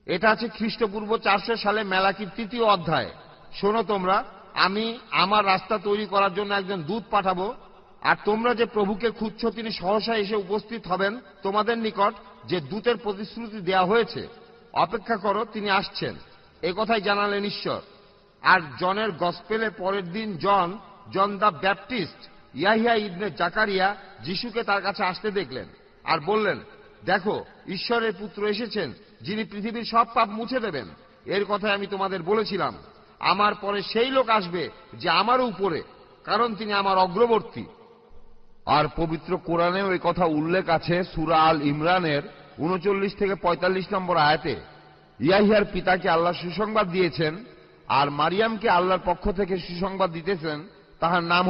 এটা আছে খ্রিস্টপূর্ব 400 সালে মেলাকির 3য় অধ্যায়। শোনো তোমরা, আমি আমার রাস্তা তৈরি করার জন্য একজন দূত পাঠাবো, আর তোমরা যে প্রভুকে খুঁজছো তিনি সহসা এসে উপস্থিত হবেন তোমাদের নিকট, যে দূতের প্রতিশ্রুতি দেয়া হয়েছে। অপেক্ষা করো, তিনি আসছেন। এ কথাই জানালেন ঈশ্বর। আর জনের গসপেলে পরের দিন জন দা ব্যাপটিস্ট, ইয়াহিয়া ইবনে জাকারিয়া যিশুকে তার কাছে আসতে দেখলেন আর বললেন, দেখো, ঈশ্বরের পুত্র এসেছেন, যিনি পৃথিবীর সব পাপ মুছে দেবেন। এর কথাই আমি তোমাদের বলেছিলাম, আমার পরে সেই লোক আসবে যে আমারও উপরে, কারণ তিনি আমার অগ্রবর্তী। আর পবিত্র কোরআনেও এই কথা উল্লেখ আছে সূরা আল ইমরানের 39 থেকে 45 নম্বর আয়াতে। ইয়াহিয়ার পিতাকে আল্লাহ সুসংবাদ দিয়েছেন, আর মারিয়ামকে আল্লাহর পক্ষ থেকে সুসংবাদ দিতেছেন, তাহার নাম